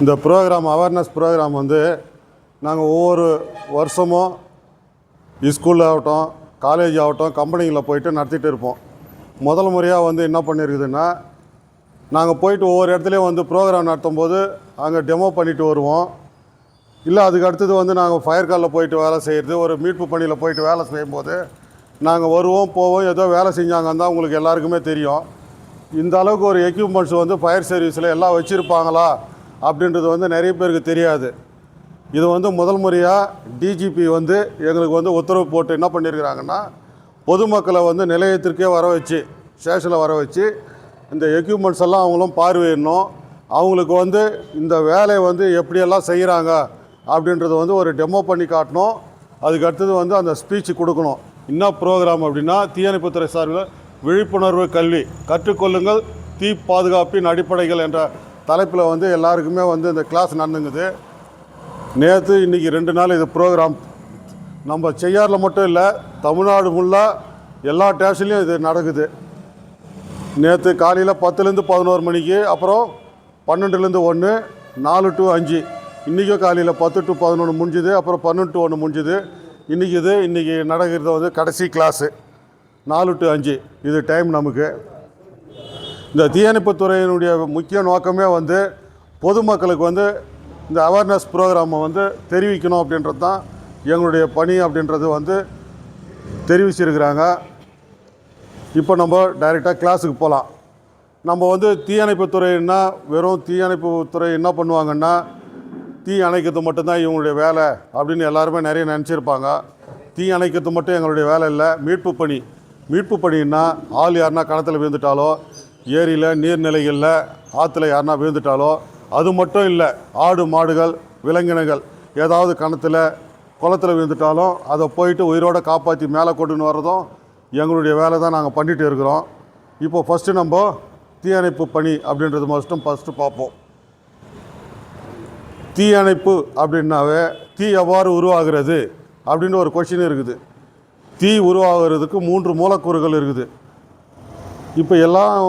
இந்த program awareness program வந்து நாங்கள் ஒவ்வொரு வருஷமும் ஸ்கூலில் ஆகட்டும், காலேஜ் ஆகட்டும், கம்பெனிகளில் போயிட்டு நடத்திட்டு இருப்போம். முதல் முறையாக வந்து என்ன பண்ணியிருக்குதுன்னா, நாங்கள் போயிட்டு ஒவ்வொரு இடத்துலையும் வந்து ப்ரோக்ராம் நடத்தும் போது அங்கே டெமோ பண்ணிவிட்டு வருவோம். இல்லை அதுக்கு அடுத்தது வந்து நாங்கள் ஃபயர் காலில் போயிட்டு வேலை செய்கிறது, ஒரு மீட்பு பணியில் போயிட்டு வேலை செய்யும்போது நாங்கள் வருவோம் போவோம், ஏதோ வேலை செஞ்சாங்கன்னு தான் உங்களுக்கு எல்லாருக்குமே தெரியும். இந்த அளவுக்கு ஒரு எக்யூப்மெண்ட்ஸ் வந்து ஃபயர் சர்வீஸில் எல்லாம் வச்சுருப்பாங்களா அப்படின்றது வந்து நிறைய பேருக்கு தெரியாது. இது வந்து முதல் முறையாக டிஜிபி வந்து எங்களுக்கு வந்து உத்தரவு போட்டு என்ன பண்ணியிருக்கிறாங்கன்னா, பொதுமக்களை வந்து நிலையத்திற்கே வர வச்சு, ஸ்டேஷனில் வர வச்சு இந்த எக்யூப்மெண்ட்ஸ் எல்லாம் அவங்களும் பார்வையிடணும். அவங்களுக்கு வந்து இந்த வேலையை வந்து எப்படியெல்லாம் செய்கிறாங்க அப்படின்றது வந்து ஒரு டெமோ பண்ணி காட்டணும். அதுக்கு அடுத்தது வந்து அந்த ஸ்பீச் கொடுக்கணும். என்ன ப்ரோக்ராம் அப்படின்னா, தீயணைப்புத்துறை சார்பில் விழிப்புணர்வு கல்வி கற்றுக்கொள்ளுங்கள் தீ பாதுகாப்பின் அடிப்படைகள் என்ற தலைப்பில் வந்து எல்லாருக்குமே வந்து இந்த கிளாஸ் நடந்துங்குது. நேற்று இன்றைக்கி 2 நாள் இது ப்ரோக்ராம் நம்ம செய்யாரில் மட்டும் இல்லை, தமிழ்நாடு ஃபுல்லாக எல்லா ஸ்டேஷன்லையும் இது நடக்குது. நேற்று காலையில் 10லேருந்து 11 மணிக்கு, அப்புறம் 12லேருந்து 1, 4 to 5. இன்றைக்கும் காலையில் 10 to 11 முடிஞ்சுது, அப்புறம் 12 to 1 முடிஞ்சுது. இன்றைக்கி நடக்கிறது வந்து கடைசி கிளாஸு 4 to 5 இது டைம். நமக்கு இந்த தீயணைப்புத்துறையினுடைய முக்கிய நோக்கமே வந்து பொதுமக்களுக்கு வந்து இந்த அவேர்னஸ் ப்ரோக்ராமை வந்து தெரிவிக்கணும் அப்படின்றது தான் எங்களுடைய பணி அப்படின்றது வந்து தெரிவிச்சிருக்கிறாங்க. இப்போ நம்ம டைரெக்டாக கிளாஸுக்கு போகலாம். நம்ம வந்து தீயணைப்புத்துறைன்னா வெறும் தீயணைப்புத்துறை என்ன பண்ணுவாங்கன்னா, தீ அணைக்கிறது மட்டும்தான் இவங்களுடைய வேலை அப்படின்னு எல்லாருமே நிறைய நினச்சிருப்பாங்க. தீ அணைக்கிறது மட்டும் எங்களுடைய வேலை இல்லை, மீட்பு பணின்னா ஆள் யாருன்னா கிணத்துல விழுந்துட்டாலோ, ஏரியில் நீர்நிலைகளில் ஆற்றுல யாருன்னா விழுந்துட்டாலோ, அது மட்டும் இல்லை, ஆடு மாடுகள் விலங்கினங்கள் ஏதாவது கிணத்துல குளத்தில் விழுந்துட்டாலும் அதை போயிட்டு உயிரோடு காப்பாற்றி மேலே கொண்டுன்னு வர்றதும் எங்களுடைய வேலை தான் நாங்கள் பண்ணிகிட்டு இருக்கிறோம். இப்போ ஃபஸ்ட்டு நம்ம தீயணைப்பு பணி அப்படின்றது ஃபஸ்ட்டு பார்ப்போம். தீயணைப்பு அப்படின்னாவே தீ எவ்வாறு உருவாகிறது அப்படின்னு ஒரு கொஷின் இருக்குது. தீ உருவாகிறதுக்கு 3 மூலக்கூறுகள் இருக்குது. இப்போ எல்லாம்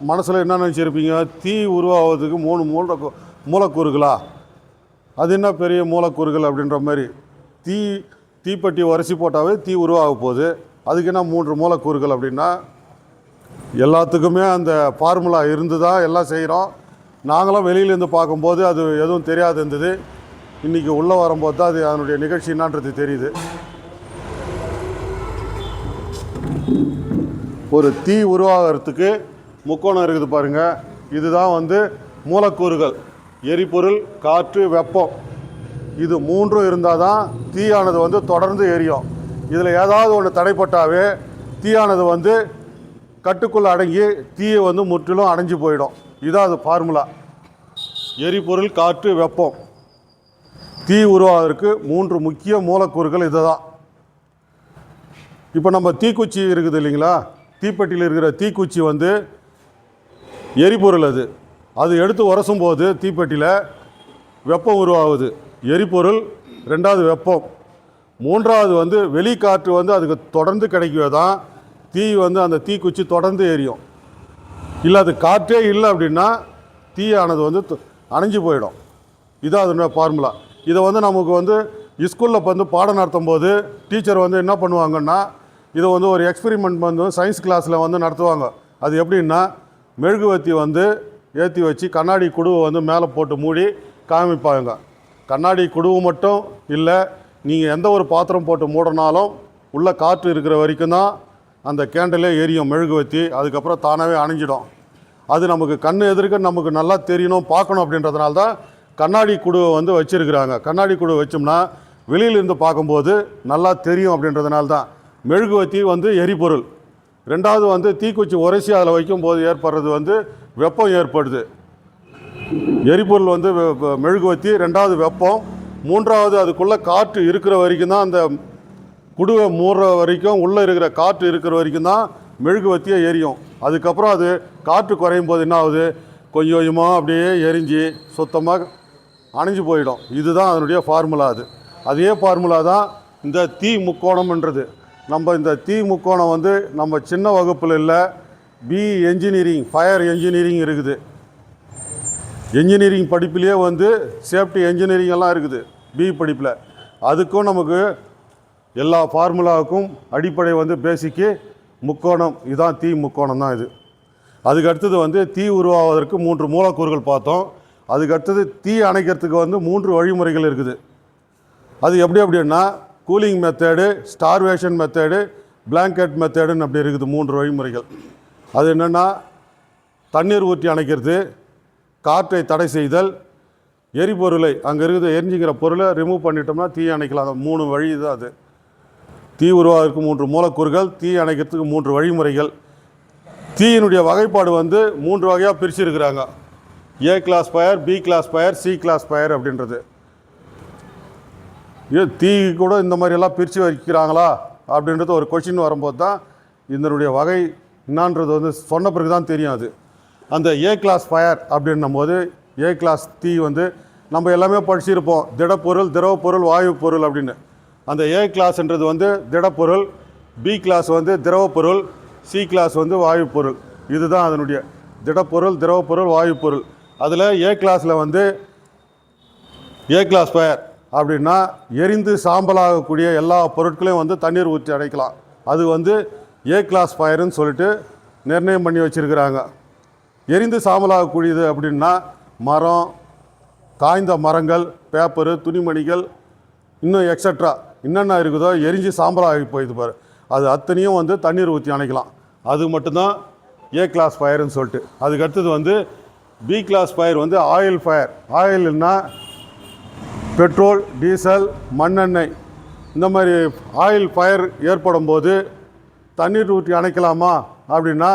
மனசில் என்ன நினச்சிருப்பீங்க, தீ உருவாகிறதுக்கு 3 மூலக்கூறுகளா, அது என்ன பெரிய மூலக்கூறுகள் அப்படின்ற மாதிரி. தீப்பெட்டி உரசி போட்டாவே தீ உருவாக போகுது, அதுக்கு என்ன 3 மூலக்கூறுகள் அப்படின்னா, எல்லாத்துக்குமே அந்த ஃபார்முலா இருந்து தான் எல்லாம் செய்கிறோம். நாங்களும் வெளியிலேருந்து பார்க்கும்போது அது எதுவும் தெரியாது இருந்தது. இன்றைக்கி உள்ளே வரும்போது தான் அது அதனுடைய நிகழ்ச்சி என்னன்றது தெரியுது. ஒரு தீ உருவாகிறதுக்கு முக்கோணம் இருக்குது பாருங்கள், இதுதான் வந்து மூலக்கூறுகள். எரிபொருள், காற்று, வெப்பம், இது 3 இருந்தால் தான் தீயானது வந்து தொடர்ந்து எரியும். இதில் ஏதாவது ஒன்று தடைப்பட்டாவே தீயானது வந்து கட்டுக்குள்ளே அடங்கி தீயை வந்து முற்றிலும் அடைஞ்சு போயிடும். இதுதான் அது ஃபார்முலா. எரிபொருள், காற்று, வெப்பம். தீ உருவாகிறதுக்கு 3 முக்கிய மூலக்கூறுகள் இது தான். இப்போ நம்ம தீக்குச்சி இருக்குது இல்லைங்களா, தீப்பெட்டியில் இருக்கிற தீக்குச்சி வந்து எரிபொருள். அது எடுத்து உரசும் போது தீப்பெட்டியில் வெப்பம் உருவாகுது. எரிபொருள், 2வது வெப்பம், 3வது வந்து வெளிக்காற்று வந்து அதுக்கு தொடர்ந்து கிடைக்கவே தான் தீ வந்து அந்த தீக்குச்சி தொடர்ந்து எரியும். இல்லை அது காற்றே இல்லை அப்படின்னா தீயானது வந்து அணைஞ்சு போயிடும். இதான் அதனுடைய ஃபார்முலா. இதை வந்து நமக்கு வந்து ஸ்கூலில் வந்து பாடம் நடத்தும் போது டீச்சர் வந்து என்ன பண்ணுவாங்கன்னா, இதை வந்து ஒரு எக்ஸ்பெரிமெண்ட் வந்து சயின்ஸ் கிளாஸில் வந்து நடத்துவாங்க. அது எப்படின்னா, மெழுகுவத்தி வந்து ஏற்றி வச்சு கண்ணாடி குடுவை வந்து மேலே போட்டு மூடி காமிப்பாங்க. கண்ணாடி குடுவு மட்டும் இல்லை, நீங்கள் எந்த ஒரு பாத்திரம் போட்டு மூடினாலும் உள்ளே காற்று இருக்கிற வரைக்கும் தான் அந்த கேண்டிலே எரியும் மெழுகுவத்தி. அதுக்கப்புறம் தானாகவே அணைஞ்சிடும். அது நமக்கு கண் எதிர்க்க நமக்கு நல்லா தெரியணும், பார்க்கணும் அப்படின்றதுனால தான் கண்ணாடி குடுவை வந்து வச்சுருக்கிறாங்க. கண்ணாடி குடுவை வச்சோம்னா வெளியிலேருந்து பார்க்கும்போது நல்லா தெரியும் அப்படின்றதுனால தான். மெழுகுவத்தி வந்து எரிபொருள். 2வது வந்து தீக்குச்சி உரசி அதில் வைக்கும்போது ஏற்படுறது வந்து வெப்பம் ஏற்படுது. எரிபொருள் வந்து மெழுகுவத்தி, 2வது வெப்பம், 3வது அதுக்குள்ளே காற்று இருக்கிற வரைக்கும் தான், அந்த குடுவை மூடுற வரைக்கும் உள்ளே இருக்கிற காற்று இருக்கிற வரைக்கும் தான் மெழுகுவத்தியே எரியும். அதுக்கப்புறம் அது காற்று குறையும் போது என்ன ஆகுது, கொஞ்சம் கொஞ்சமாக அப்படியே எரிஞ்சு சுத்தமாக அணைஞ்சு போயிடும். இதுதான் அதனுடைய ஃபார்முலா. அதே ஃபார்முலா தான் இந்த தீ முக்கோணம்ன்றது. நம்ம இந்த தீ முக்கோணம் வந்து நம்ம சின்ன வகுப்பில் இல்லை, பிஇ என்ஜினியரிங், ஃபயர் என்ஜினியரிங் இருக்குது. இன்ஜினியரிங் படிப்புலேயே வந்து சேஃப்டி இன்ஜினியரிங் எல்லாம் இருக்குது பிஇ படிப்பில். அதுக்கும் நமக்கு எல்லா ஃபார்முலாவுக்கும் அடிப்படை வந்து பேசிக்கு முக்கோணம், இதுதான் தீ முக்கோணம் தான் இது. அதுக்கு அடுத்தது வந்து தீ உருவாவதற்கு 3 மூலக்கூறுகள் பார்த்தோம். அதுக்கு அடுத்தது தீ அணைக்கிறதுக்கு வந்து 3 வழிமுறைகள் இருக்குது. அது எப்படி அப்படின்னா cooling method, starvation method, blanket மெத்தேடுன்னு அப்படி இருக்குது 3 வழிமுறைகள். அது என்னென்னா தண்ணீர் ஊற்றி அணைக்கிறது, காற்றை தடை செய்தல், எரிபொருளை அங்கே இருக்குது எரிஞ்சிக்கிற பொருளை ரிமூவ் பண்ணிட்டோம்னா தீ அணைக்கலாம். அந்த 3 வழி தான் அது. தீ உருவாகிறதுக்கு 3 மூலக்கூறுகள், தீ அணைக்கிறதுக்கு 3 வழிமுறைகள். தீயினுடைய வகைப்பாடு வந்து 3 வகையாக பிரிச்சுருக்கிறாங்க. A class fire, B class fire, C class fire அப்படின்றது. தீ கூட இந்த மாதிரியெல்லாம் பிரித்து வைக்கிறாங்களா அப்படின்றது ஒரு கொஷின் வரும்போது தான் இதனுடைய வகை என்னான்றது வந்து சொன்ன பிறகு தான் தெரியும். அது அந்த ஏ கிளாஸ் ஃபயர் அப்படின்னும் போது ஏ கிளாஸ் தீ வந்து நம்ம எல்லாமே படிச்சிருப்போம், திடப்பொருள், திரவ பொருள், வாயு பொருள் அப்படின்னு. அந்த ஏ கிளாஸ்ன்றது வந்து திடப்பொருள், பி கிளாஸ் வந்து திரவ பொருள், சி கிளாஸ் வந்து வாயு பொருள். இதுதான் அதனுடைய திடப்பொருள், திரவ பொருள், வாயு பொருள். அதில் ஏ கிளாஸில் வந்து ஏ கிளாஸ் ஃபயர் அப்படின்னா எரிந்து சாம்பலாகக்கூடிய எல்லா பொருட்களையும் வந்து தண்ணீர் ஊற்றி அடைக்கலாம். அது வந்து ஏ கிளாஸ் ஃபயருன்னு சொல்லிட்டு நிர்ணயம் பண்ணி வச்சுருக்கிறாங்க. எரிந்து சாம்பலாகக்கூடியது அப்படின்னா மரம், காய்ந்த மரங்கள், பேப்பரு, துணிமணிகள், இன்னும் எக்ஸட்ரா என்னென்ன இருக்குதோ எரிஞ்சு சாம்பலாகி போயிது பாரு, அது அத்தனையும் வந்து தண்ணீர் ஊற்றி அணைக்கலாம். அது மட்டும்தான் ஏ கிளாஸ் ஃபயருன்னு சொல்லிட்டு. அதுக்கு அடுத்தது வந்து பி கிளாஸ் ஃபயர் வந்து ஆயில் ஃபயர். ஆயில்னா பெட்ரோல், டீசல், மண்ணெண்ணெய், இந்த மாதிரி ஆயில் ஃபயர் ஏற்படும் போது தண்ணீர் ஊற்றி அணைக்கலாமா அப்படின்னா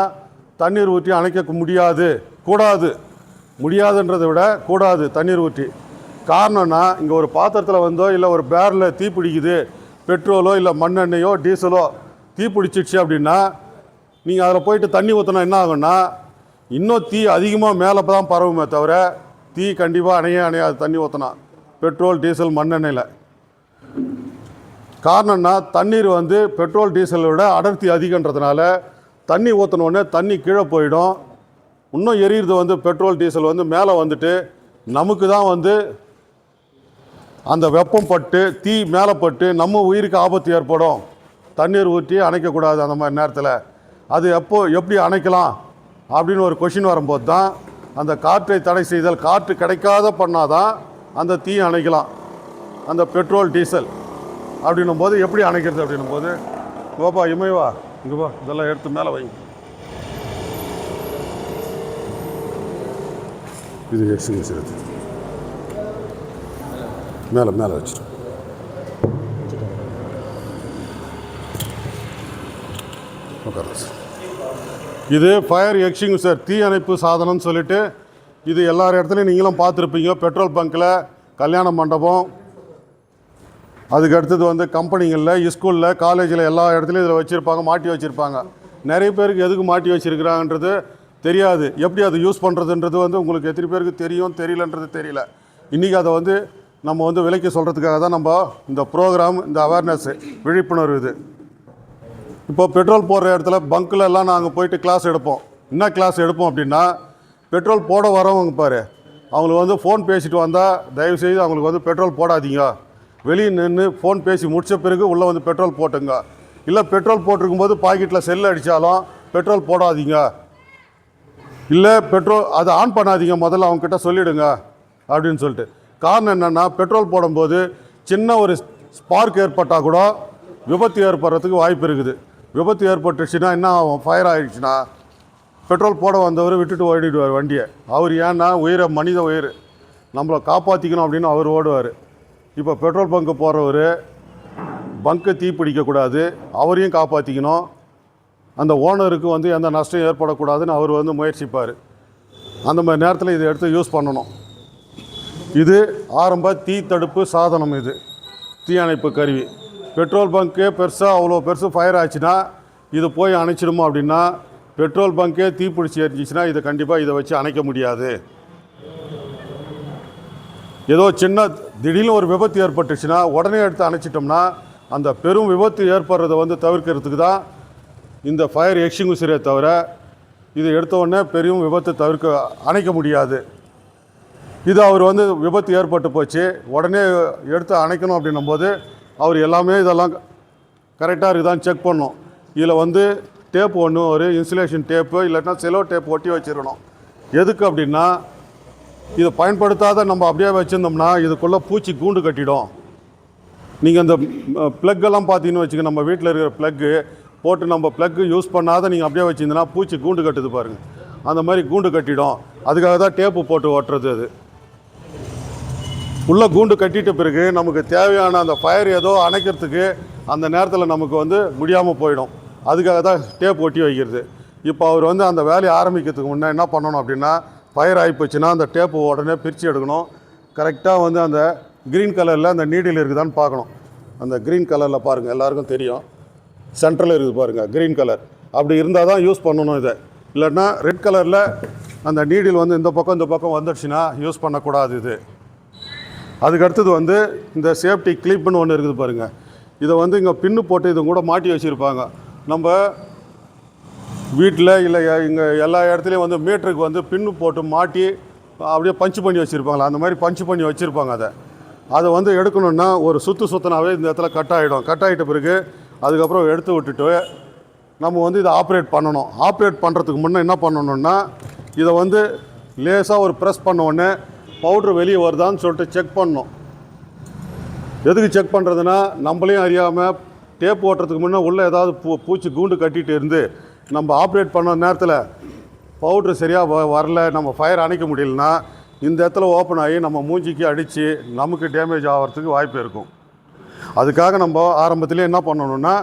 தண்ணீர் ஊற்றி அணைக்க முடியாது, கூடாது. முடியாதுன்றதை விட கூடாது தண்ணீர் ஊற்றி. காரணம்னா இங்கே ஒரு பாத்திரத்தில் வந்தோ இல்லை ஒரு பேரில் தீ பிடிக்குது, பெட்ரோலோ இல்லை மண்ணெண்ணெயோ டீசலோ தீ பிடிச்சிடுச்சு அப்படின்னா நீங்கள் அதில் போயிட்டு தண்ணி ஊற்றினா என்ன ஆகும்னா இன்னும் தீ அதிகமாக மேலே தான் பரவுமே தவிர தீ கண்டிப்பாக அணையாது தண்ணி ஊற்றினா பெட்ரோல், டீசல், மண்ணெண்ணெயில். காரணம்னா தண்ணீர் வந்து பெட்ரோல், டீசலை விட அடர்த்தி அதிகன்றதுனால தண்ணி ஊற்றினோடனே தண்ணி கீழே போயிடும். இன்னும் எரியுறது வந்து பெட்ரோல், டீசல் வந்து மேலே வந்துட்டு நமக்கு தான் வந்து அந்த வெப்பம் பட்டு தீ மேலே பட்டு நம்ம உயிருக்கு ஆபத்து ஏற்படும். தண்ணீர் ஊற்றி அணைக்கக்கூடாது அந்த மாதிரி நேரத்தில். அது எப்படி அணைக்கலாம் அப்படின்னு ஒரு கொஷின் வரும்போது தான் அந்த காற்றை தடை செய்தல், காற்று கிடைக்காத பண்ணாதான் அந்த தீ அணைக்கலாம். அந்த பெட்ரோல், டீசல் அப்படின்னும் போது எப்படி அணைக்கிறது அப்படின்னும் போது கோபா இமைவா இங்கே பா, இதெல்லாம் எடுத்து மேலே வைங்க. இது எக்ஸிங்கிறது மேலே மேலே வச்சுட்டு உட்கார. இது ஃபயர் எக்ஸ்டிங்விஷர், தீ அணைப்பு சாதனம்னு சொல்லிட்டு இது எல்லார் இடத்துலையும் நீங்களும் பார்த்துருப்பீங்க. பெட்ரோல் பங்க்கில், கல்யாண மண்டபம், அதுக்கு அடுத்தது வந்து கம்பெனிகளில், ஸ்கூலில், காலேஜில் எல்லா இடத்துலையும் இதில் வச்சுருப்பாங்க, மாட்டி வச்சுருப்பாங்க. நிறைய பேருக்கு எதுக்கு மாட்டி வச்சுருக்கிறாங்கன்றது தெரியாது. எப்படி அதை யூஸ் பண்ணுறதுன்றது வந்து உங்களுக்கு எத்தனை பேருக்கு தெரியும் தெரியலன்றது தெரியல. இன்றைக்கி அதை வந்து நம்ம வந்து விலைக்கு சொல்கிறதுக்காக தான் நம்ம இந்த ப்ரோக்ராம், இந்த அவேர்னஸ்ஸு, விழிப்புணர்வு. இது இப்போ பெட்ரோல் போடுற இடத்துல பங்க்கில் எல்லாம் நாங்கள் போயிட்டு கிளாஸ் எடுப்போம். என்ன கிளாஸ் எடுப்போம் அப்படின்னா பெட்ரோல் போட வரவங்க பாரு, அவங்களுக்கு வந்து ஃபோன் பேசிட்டு வந்தால் தயவுசெய்து அவங்களுக்கு வந்து பெட்ரோல் போடாதீங்க, வெளியே நின்று ஃபோன் பேசி முடித்த பிறகு உள்ளே வந்து பெட்ரோல் போட்டுங்க. இல்லை பெட்ரோல் போட்டிருக்கும்போது பாக்கெட்டில் செல் அடித்தாலும் பெட்ரோல் போடாதீங்க. இல்லை பெட்ரோல் அதை ஆன் பண்ணாதீங்க, முதல்ல அவங்கக்கிட்ட சொல்லிவிடுங்க அப்படின்னு சொல்லிட்டு. காரணம் என்னென்னா பெட்ரோல் போடும்போது சின்ன ஒரு ஸ்பார்க் ஏற்பட்டால் கூட விபத்து ஏற்படுறதுக்கு வாய்ப்பு இருக்குது. விபத்து ஏற்பட்டுச்சுன்னா என்ன ஆகும், ஃபயர் ஆகிடுச்சுன்னா பெட்ரோல் போட வந்தவர் விட்டுட்டு ஓடிடுவார் வண்டியை. அவர் ஏன்னா உயிரை, மனித உயிர் நம்மளை காப்பாற்றிக்கணும் அப்படின்னு அவர் ஓடுவார். இப்போ பெட்ரோல் பங்கு போகிறவர் பங்கு தீ பிடிக்கக்கூடாது, அவரையும் காப்பாற்றிக்கணும், அந்த ஓனருக்கு வந்து எந்த நஷ்டம் ஏற்படக்கூடாதுன்னு அவர் வந்து முயற்சிப்பார். அந்த மாதிரி நேரத்தில் இதை எடுத்து யூஸ் பண்ணணும். இது ஆரம்ப தீ தடுப்பு சாதனம். இது தீ அணைப்பு கருவி. பெட்ரோல் பங்க்கே பெருசாக அவ்வளோ பெருசு ஃபயர் ஆச்சுன்னா இது போய் அணைச்சிடுமோ அப்படின்னா பெட்ரோல் பங்க்கே தீ பிடிச்சி எரிஞ்சிச்சுன்னா இதை கண்டிப்பாக இதை வச்சு அணைக்க முடியாது. ஏதோ சின்ன திடீர்னு ஒரு விபத்து ஏற்பட்டுச்சுன்னா உடனே எடுத்து அணைச்சிட்டோம்னா அந்த பெரும் விபத்து ஏற்படுறதை வந்து தவிர்க்கிறதுக்கு தான் இந்த ஃபயர் எக்ஸ்டிங்விஷரே தவிர இதை எடுத்த உடனே பெரும் விபத்தை அணைக்க முடியாது. இது அவர் வந்து விபத்து ஏற்பட்டு போச்சு, உடனே எடுத்து அணைக்கணும் அப்படின்னும் போது அவர் எல்லாமே இதெல்லாம் கரெக்டாக இருக்குதான்னு செக் பண்ணோம். இதில் வந்து டேப் ஒன்று ஒரு இன்சுலேஷன் டேப்பு இல்லாட்டினா செலோ டேப் ஒட்டி வச்சிடணும். எதுக்கு அப்படின்னா இதை பயன்படுத்தாத நம்ம அப்படியே வச்சுருந்தோம்னா இதுக்குள்ளே பூச்சி கூண்டு கட்டிடும். நீங்கள் இந்த ப்ளக்கெல்லாம் பார்த்தீங்கன்னு வச்சுக்க, நம்ம வீட்டில் இருக்கிற ப்ளக்கு போட்டு நம்ம ப்ளக்கு யூஸ் பண்ணாத நீங்கள் அப்படியே வச்சுருந்தீங்கன்னா பூச்சி கூண்டு கட்டுது பாருங்கள், அந்த மாதிரி கூண்டு கட்டிடும். அதுக்காக தான் டேப்பு போட்டு ஓட்டுறது. அது உள்ளே கூண்டு கட்டிட்ட பிறகு நமக்கு தேவையான அந்த ஃபயர் ஏதோ அணைக்கிறதுக்கு அந்த நேரத்தில் நமக்கு வந்து முடியாமல் போயிடும். அதுக்காக தான் டேப் ஒட்டி வைக்கிறது. இப்போ அவர் வந்து அந்த வேலையை ஆரம்பிக்கிறதுக்கு முன்னே என்ன பண்ணணும் அப்படின்னா, ஃபயர் ஆகிப்போச்சுன்னா அந்த டேப்பு உடனே பிரித்து எடுக்கணும். கரெக்டாக வந்து அந்த க்ரீன் கலரில் அந்த நீடில் இருக்குதான்னு பார்க்கணும். அந்த க்ரீன் கலரில் பாருங்கள், எல்லாருக்கும் தெரியும், சென்ட்ரலில் இருக்குது பாருங்கள் க்ரீன் கலர். அப்படி இருந்தால் தான் யூஸ் பண்ணணும் இதை. இல்லைன்னா ரெட் கலரில் அந்த நீடில் வந்து இந்த பக்கம் வந்துடுச்சுன்னா யூஸ் பண்ணக்கூடாது இது. அதுக்கடுத்தது வந்து இந்த சேஃப்டி கிளிப்புன்னு ஒன்று இருக்குது பாருங்கள். இதை வந்து இங்கே பின்னு போட்டு இது கூட மாட்டி வச்சுருப்பாங்க. நம்ம வீட்டில் இல்லை இங்கே எல்லா இடத்துலையும் வந்து மீட்டருக்கு வந்து பின்னு போட்டு மாட்டி அப்படியே பஞ்சு பண்ணி வச்சுருப்பாங்களா, அந்த மாதிரி பஞ்சு பண்ணி வச்சுருப்பாங்க. அதை வந்து எடுக்கணுன்னா ஒரு சுற்றினாவே இந்த இடத்துல கட் ஆகிடும். கட் ஆகிட்ட பிறகு அதுக்கப்புறம் எடுத்து விட்டுட்டு நம்ம வந்து இதை ஆப்ரேட் பண்ணணும். ஆப்ரேட் பண்ணுறதுக்கு முன்னே என்ன பண்ணணுன்னா இதை வந்து லேசாக ஒரு ப்ரெஸ் பண்ண உடனே பவுட்ரு வெளியே வருதான்னு சொல்லிட்டு செக் பண்ணணும். எதுக்கு செக் பண்ணுறதுன்னா, நம்மளையும் அறியாமல் டேப் ஓட்டுறதுக்கு முன்னே உள்ளே ஏதாவது பூச்சி கூண்டு கட்டிகிட்டு இருந்து நம்ம ஆப்ரேட் பண்ண நேரத்தில் பவுட்ரு சரியாக வரல, நம்ம ஃபயர் அணைக்க முடியலன்னா இந்த இடத்துல ஓப்பன் ஆகி நம்ம மூஞ்சிக்கு அடித்து நமக்கு டேமேஜ் ஆகிறதுக்கு வாய்ப்பு இருக்கும். அதுக்காக நம்ம ஆரம்பத்துலேயே என்ன பண்ணணுன்னா,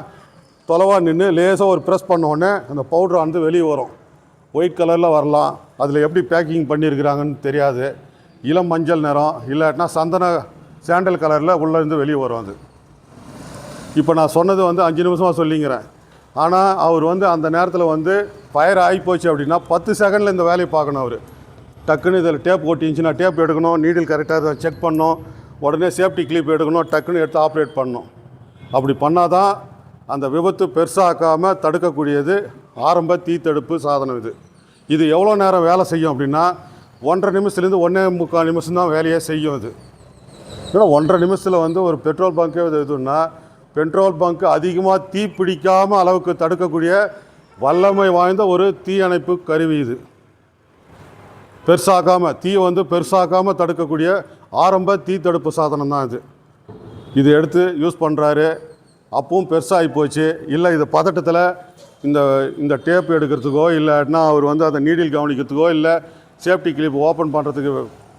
தொலைவாக நின்று லேசாக ஒரு ப்ரெஸ் பண்ண உடனே அந்த பவுட்ரு வந்து வெளியே வரும். ஒயிட் கலரில் வரலாம், அதில் எப்படி பேக்கிங் பண்ணியிருக்கிறாங்கன்னு தெரியாது. இளம் மஞ்சள் நிறம் இல்லாட்டினா சந்தன சாண்டல் கலரில் உள்ளேருந்து வெளியே வரும். அது இப்போ நான் சொன்னது வந்து 5 நிமிஷமாக சொல்லிங்கிறேன். ஆனால் அவர் வந்து அந்த நேரத்தில் வந்து ஃபயர் ஆகிப்போச்சு அப்படின்னா 10 செகண்டில் இந்த வேலையை பார்க்கணும். அவர் டக்குன்னு இதில் டேப் ஓட்டிச்சுன்னா டேப் எடுக்கணும், நீடில் கரெக்டாக செக் பண்ணணும், உடனே சேஃப்டி கிளிப் எடுக்கணும், டக்குன்னு எடுத்து ஆப்ரேட் பண்ணணும். அப்படி பண்ணால் தான் அந்த விபத்து பெருசாக்காமல் தடுக்கக்கூடியது ஆரம்ப தீத்தடுப்பு சாதனம். இது எவ்வளோ நேரம் வேலை செய்யும் அப்படின்னா 1.5 நிமிஷத்துலேருந்து 1.25 நிமிஷம் தான் வேலையே செய்யும். இது ஏன்னா 1.5 நிமிஷத்தில் வந்து ஒரு பெட்ரோல் பங்க்கே இதுன்னா, பெட்ரோல் பங்க்கு அதிகமாக தீ பிடிக்காமல் அளவுக்கு தடுக்கக்கூடிய வல்லமை வாய்ந்த ஒரு தீயணைப்பு கருவி. இது பெருசாக்காமல் தீயை வந்து பெருசாக்காமல் தடுக்கக்கூடிய ஆரம்ப தீத்தடுப்பு சாதனம் தான் இது. இது எடுத்து யூஸ் பண்ணுறாரு. அப்பவும் பெருசாகி போச்சு. இல்லை இது பதட்டத்தில் இந்த டேப் எடுக்கிறதுக்கோ இல்லைன்னா அவர் வந்து அதை நீடில் கவனிக்கிறதுக்கோ இல்லை சேஃப்டி கிளிப் ஓப்பன் பண்ணுறதுக்கு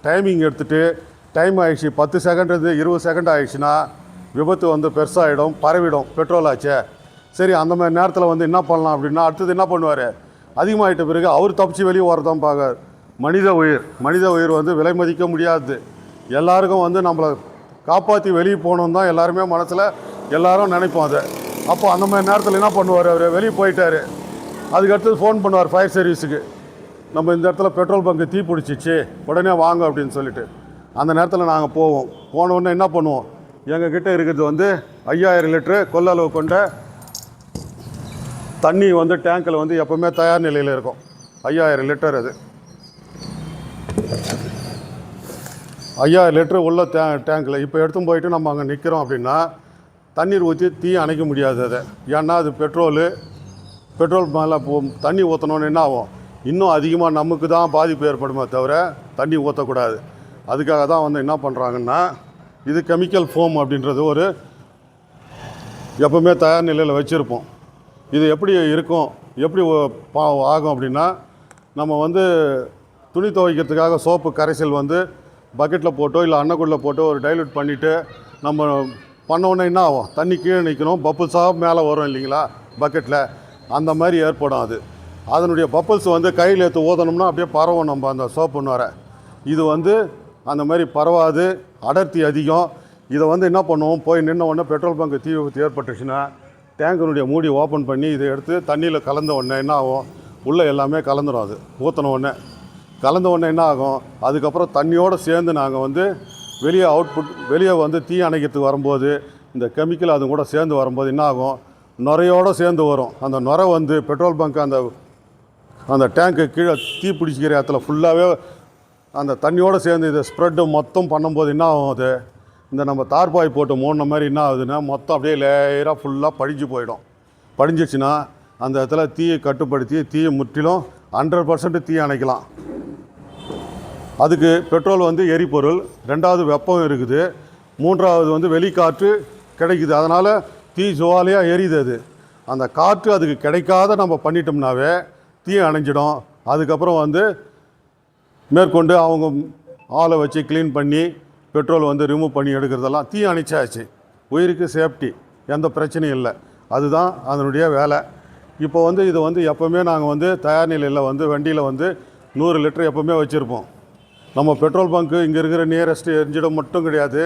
டைமிங் எடுத்துகிட்டு டைம் ஆகிடுச்சு 10 செகண்ட்லேருந்து 20 செகண்ட் ஆகிடுச்சுன்னா விபத்து வந்து பெருசாகிடும், பரவிடும். பெட்ரோல் ஆச்சே. சரி, அந்த மாதிரி நேரத்தில் வந்து என்ன பண்ணலாம் அப்படின்னா, அடுத்தது என்ன பண்ணுவார், அதிகமாகிட்ட பிறகு அவர் தப்பிச்சு வெளியே வரதான் பார்க்கார். மனித உயிர் வந்து விலை மதிக்க முடியாது. எல்லாருக்கும் வந்து நம்மளை காப்பாற்றி வெளியே போகணும் தான் எல்லாருமே மனசில் எல்லோரும் நினைப்போம். அதை அப்போ அந்த மாதிரி நேரத்தில் என்ன பண்ணுவார், அவர் வெளியே போயிட்டார். அதுக்கடுத்தது ஃபோன் பண்ணுவார் ஃபயர் சர்வீஸுக்கு, நம்ம இந்த இடத்துல பெட்ரோல் பங்கு தீ பிடிச்சிச்சு, உடனே வாங்க அப்படின்னு சொல்லிட்டு. அந்த நேரத்தில் நாங்கள் போனோடனே என்ன பண்ணுவோம், எங்கள் கிட்டே இருக்கிறது வந்து 5000 லிட்ரு கொள்ளளவு கொண்ட தண்ணி வந்து டேங்கில் வந்து எப்போவுமே தயார் நிலையில் இருக்கும். 5000 லிட்டர். அது 5000 லிட்ரு உள்ள டேங்கில் இப்போ எடுத்து போயிட்டு நம்ம அங்கே நிற்கிறோம் அப்படின்னா தண்ணீர் ஊற்றி தீ அணைக்க முடியாது. அதை ஏன்னா அது பெட்ரோல் மேலே தண்ணி ஊற்றணுன்னு என்ன ஆகும், இன்னும் அதிகமாக நமக்கு தான் பாதிப்பு ஏற்படுமே தவிர தண்ணி ஊற்றக்கூடாது. அதுக்காக தான் வந்து என்ன பண்ணுறாங்கன்னா, இது கெமிக்கல் ஃபோம் அப்படின்றது ஒரு எப்போவுமே தயார் நிலையில் வச்சுருப்போம். இது எப்படி இருக்கும், எப்படி ஆகும் அப்படின்னா, நம்ம வந்து துணி துவைக்கிறதுக்காக சோப்பு கரைசல் வந்து பக்கெட்டில் போட்டோ இல்லை அன்னக்குள்ளே போட்டோ ஒரு டைல்யூட் பண்ணிவிட்டு நம்ம பண்ணோன்னே என்ன ஆகும், தண்ணி கீழே நிற்கணும், பப்புள்ஸாக மேலே வரும் இல்லைங்களா பக்கெட்டில், அந்த மாதிரி ஏற்படும். அதனுடைய பப்புள்ஸ் வந்து கையில் எடுத்து ஊதணும்னா அப்படியே பரவும் நம்ம அந்த சோப்புன்னு வர. இது வந்து அந்த மாதிரி பரவாது, அடர்த்தி அதிகம். இதை வந்து என்ன பண்ணுவோம், போய் நின்ன உடனே பெட்ரோல் பங்கு தீ விபத்து ஏற்பட்டுச்சுன்னா டேங்கனுடைய மூடி ஓப்பன் பண்ணி இதை எடுத்து தண்ணியில் கலந்த உடனே என்ன ஆகும், உள்ளே எல்லாமே கலந்துடும். அது ஊற்றின உடனே கலந்த உடனே என்ன ஆகும், அதுக்கப்புறம் தண்ணியோடு சேர்ந்து நாங்கள் வந்து வெளியே வந்து தீ அணைக்கிறதுக்கு வரும்போது இந்த கெமிக்கல் அது கூட சேர்ந்து வரும்போது என்ன ஆகும், நுரையோடு சேர்ந்து வரும். அந்த நுரை வந்து பெட்ரோல் பங்க் அந்த டேங்க்கு கீழே தீ பிடிச்சிக்கிற இடத்துல ஃபுல்லாகவே அந்த தண்ணியோடு சேர்ந்து இது ஸ்ப்ரெட்டு மொத்தம் பண்ணும்போது என்ன ஆகும், அது இந்த நம்ம தார்பாய் போட்டு மூடின மாதிரி என்ன ஆகுதுன்னா மொத்தம் அப்படியே லேயராக ஃபுல்லாக படிஞ்சு போயிடும். படிஞ்சிச்சுன்னா அந்த இடத்துல தீயை கட்டுப்படுத்தி தீயை முற்றிலும் 100% தீ அணைக்கலாம். அதுக்கு பெட்ரோல் வந்து எரிபொருள், ரெண்டாவது வெப்பம் இருக்குது, மூன்றாவது வந்து வெளிக்காற்று கிடைக்குது. அதனால் தீ ஜுவாலியாக எரியுது. அது அந்த காற்று அதுக்கு கிடைக்காத நம்ம பண்ணிட்டோம்னாவே தீ அணைஞ்சிடும். அதுக்கப்புறம் வந்து மேற்கொண்டு அவங்க ஆளை வச்சு க்ளீன் பண்ணி பெட்ரோல் வந்து ரிமூவ் பண்ணி எடுக்கிறதெல்லாம் தீ அணைச்சாச்சு. உயிருக்கு சேஃப்டி, எந்த பிரச்சனையும் இல்லை. அதுதான் அதனுடைய வேலை. இப்போ வந்து இது வந்து எப்போவுமே நாங்கள் வந்து தயார் நிலையில் வந்து வண்டியில் வந்து 100 லிட்டர் எப்போவுமே வச்சுருப்போம். நம்ம பெட்ரோல் பங்க்கு இங்கே இருக்கிற நியரஸ்ட்டு எரிஞ்சிடம் மட்டும் கிடையாது,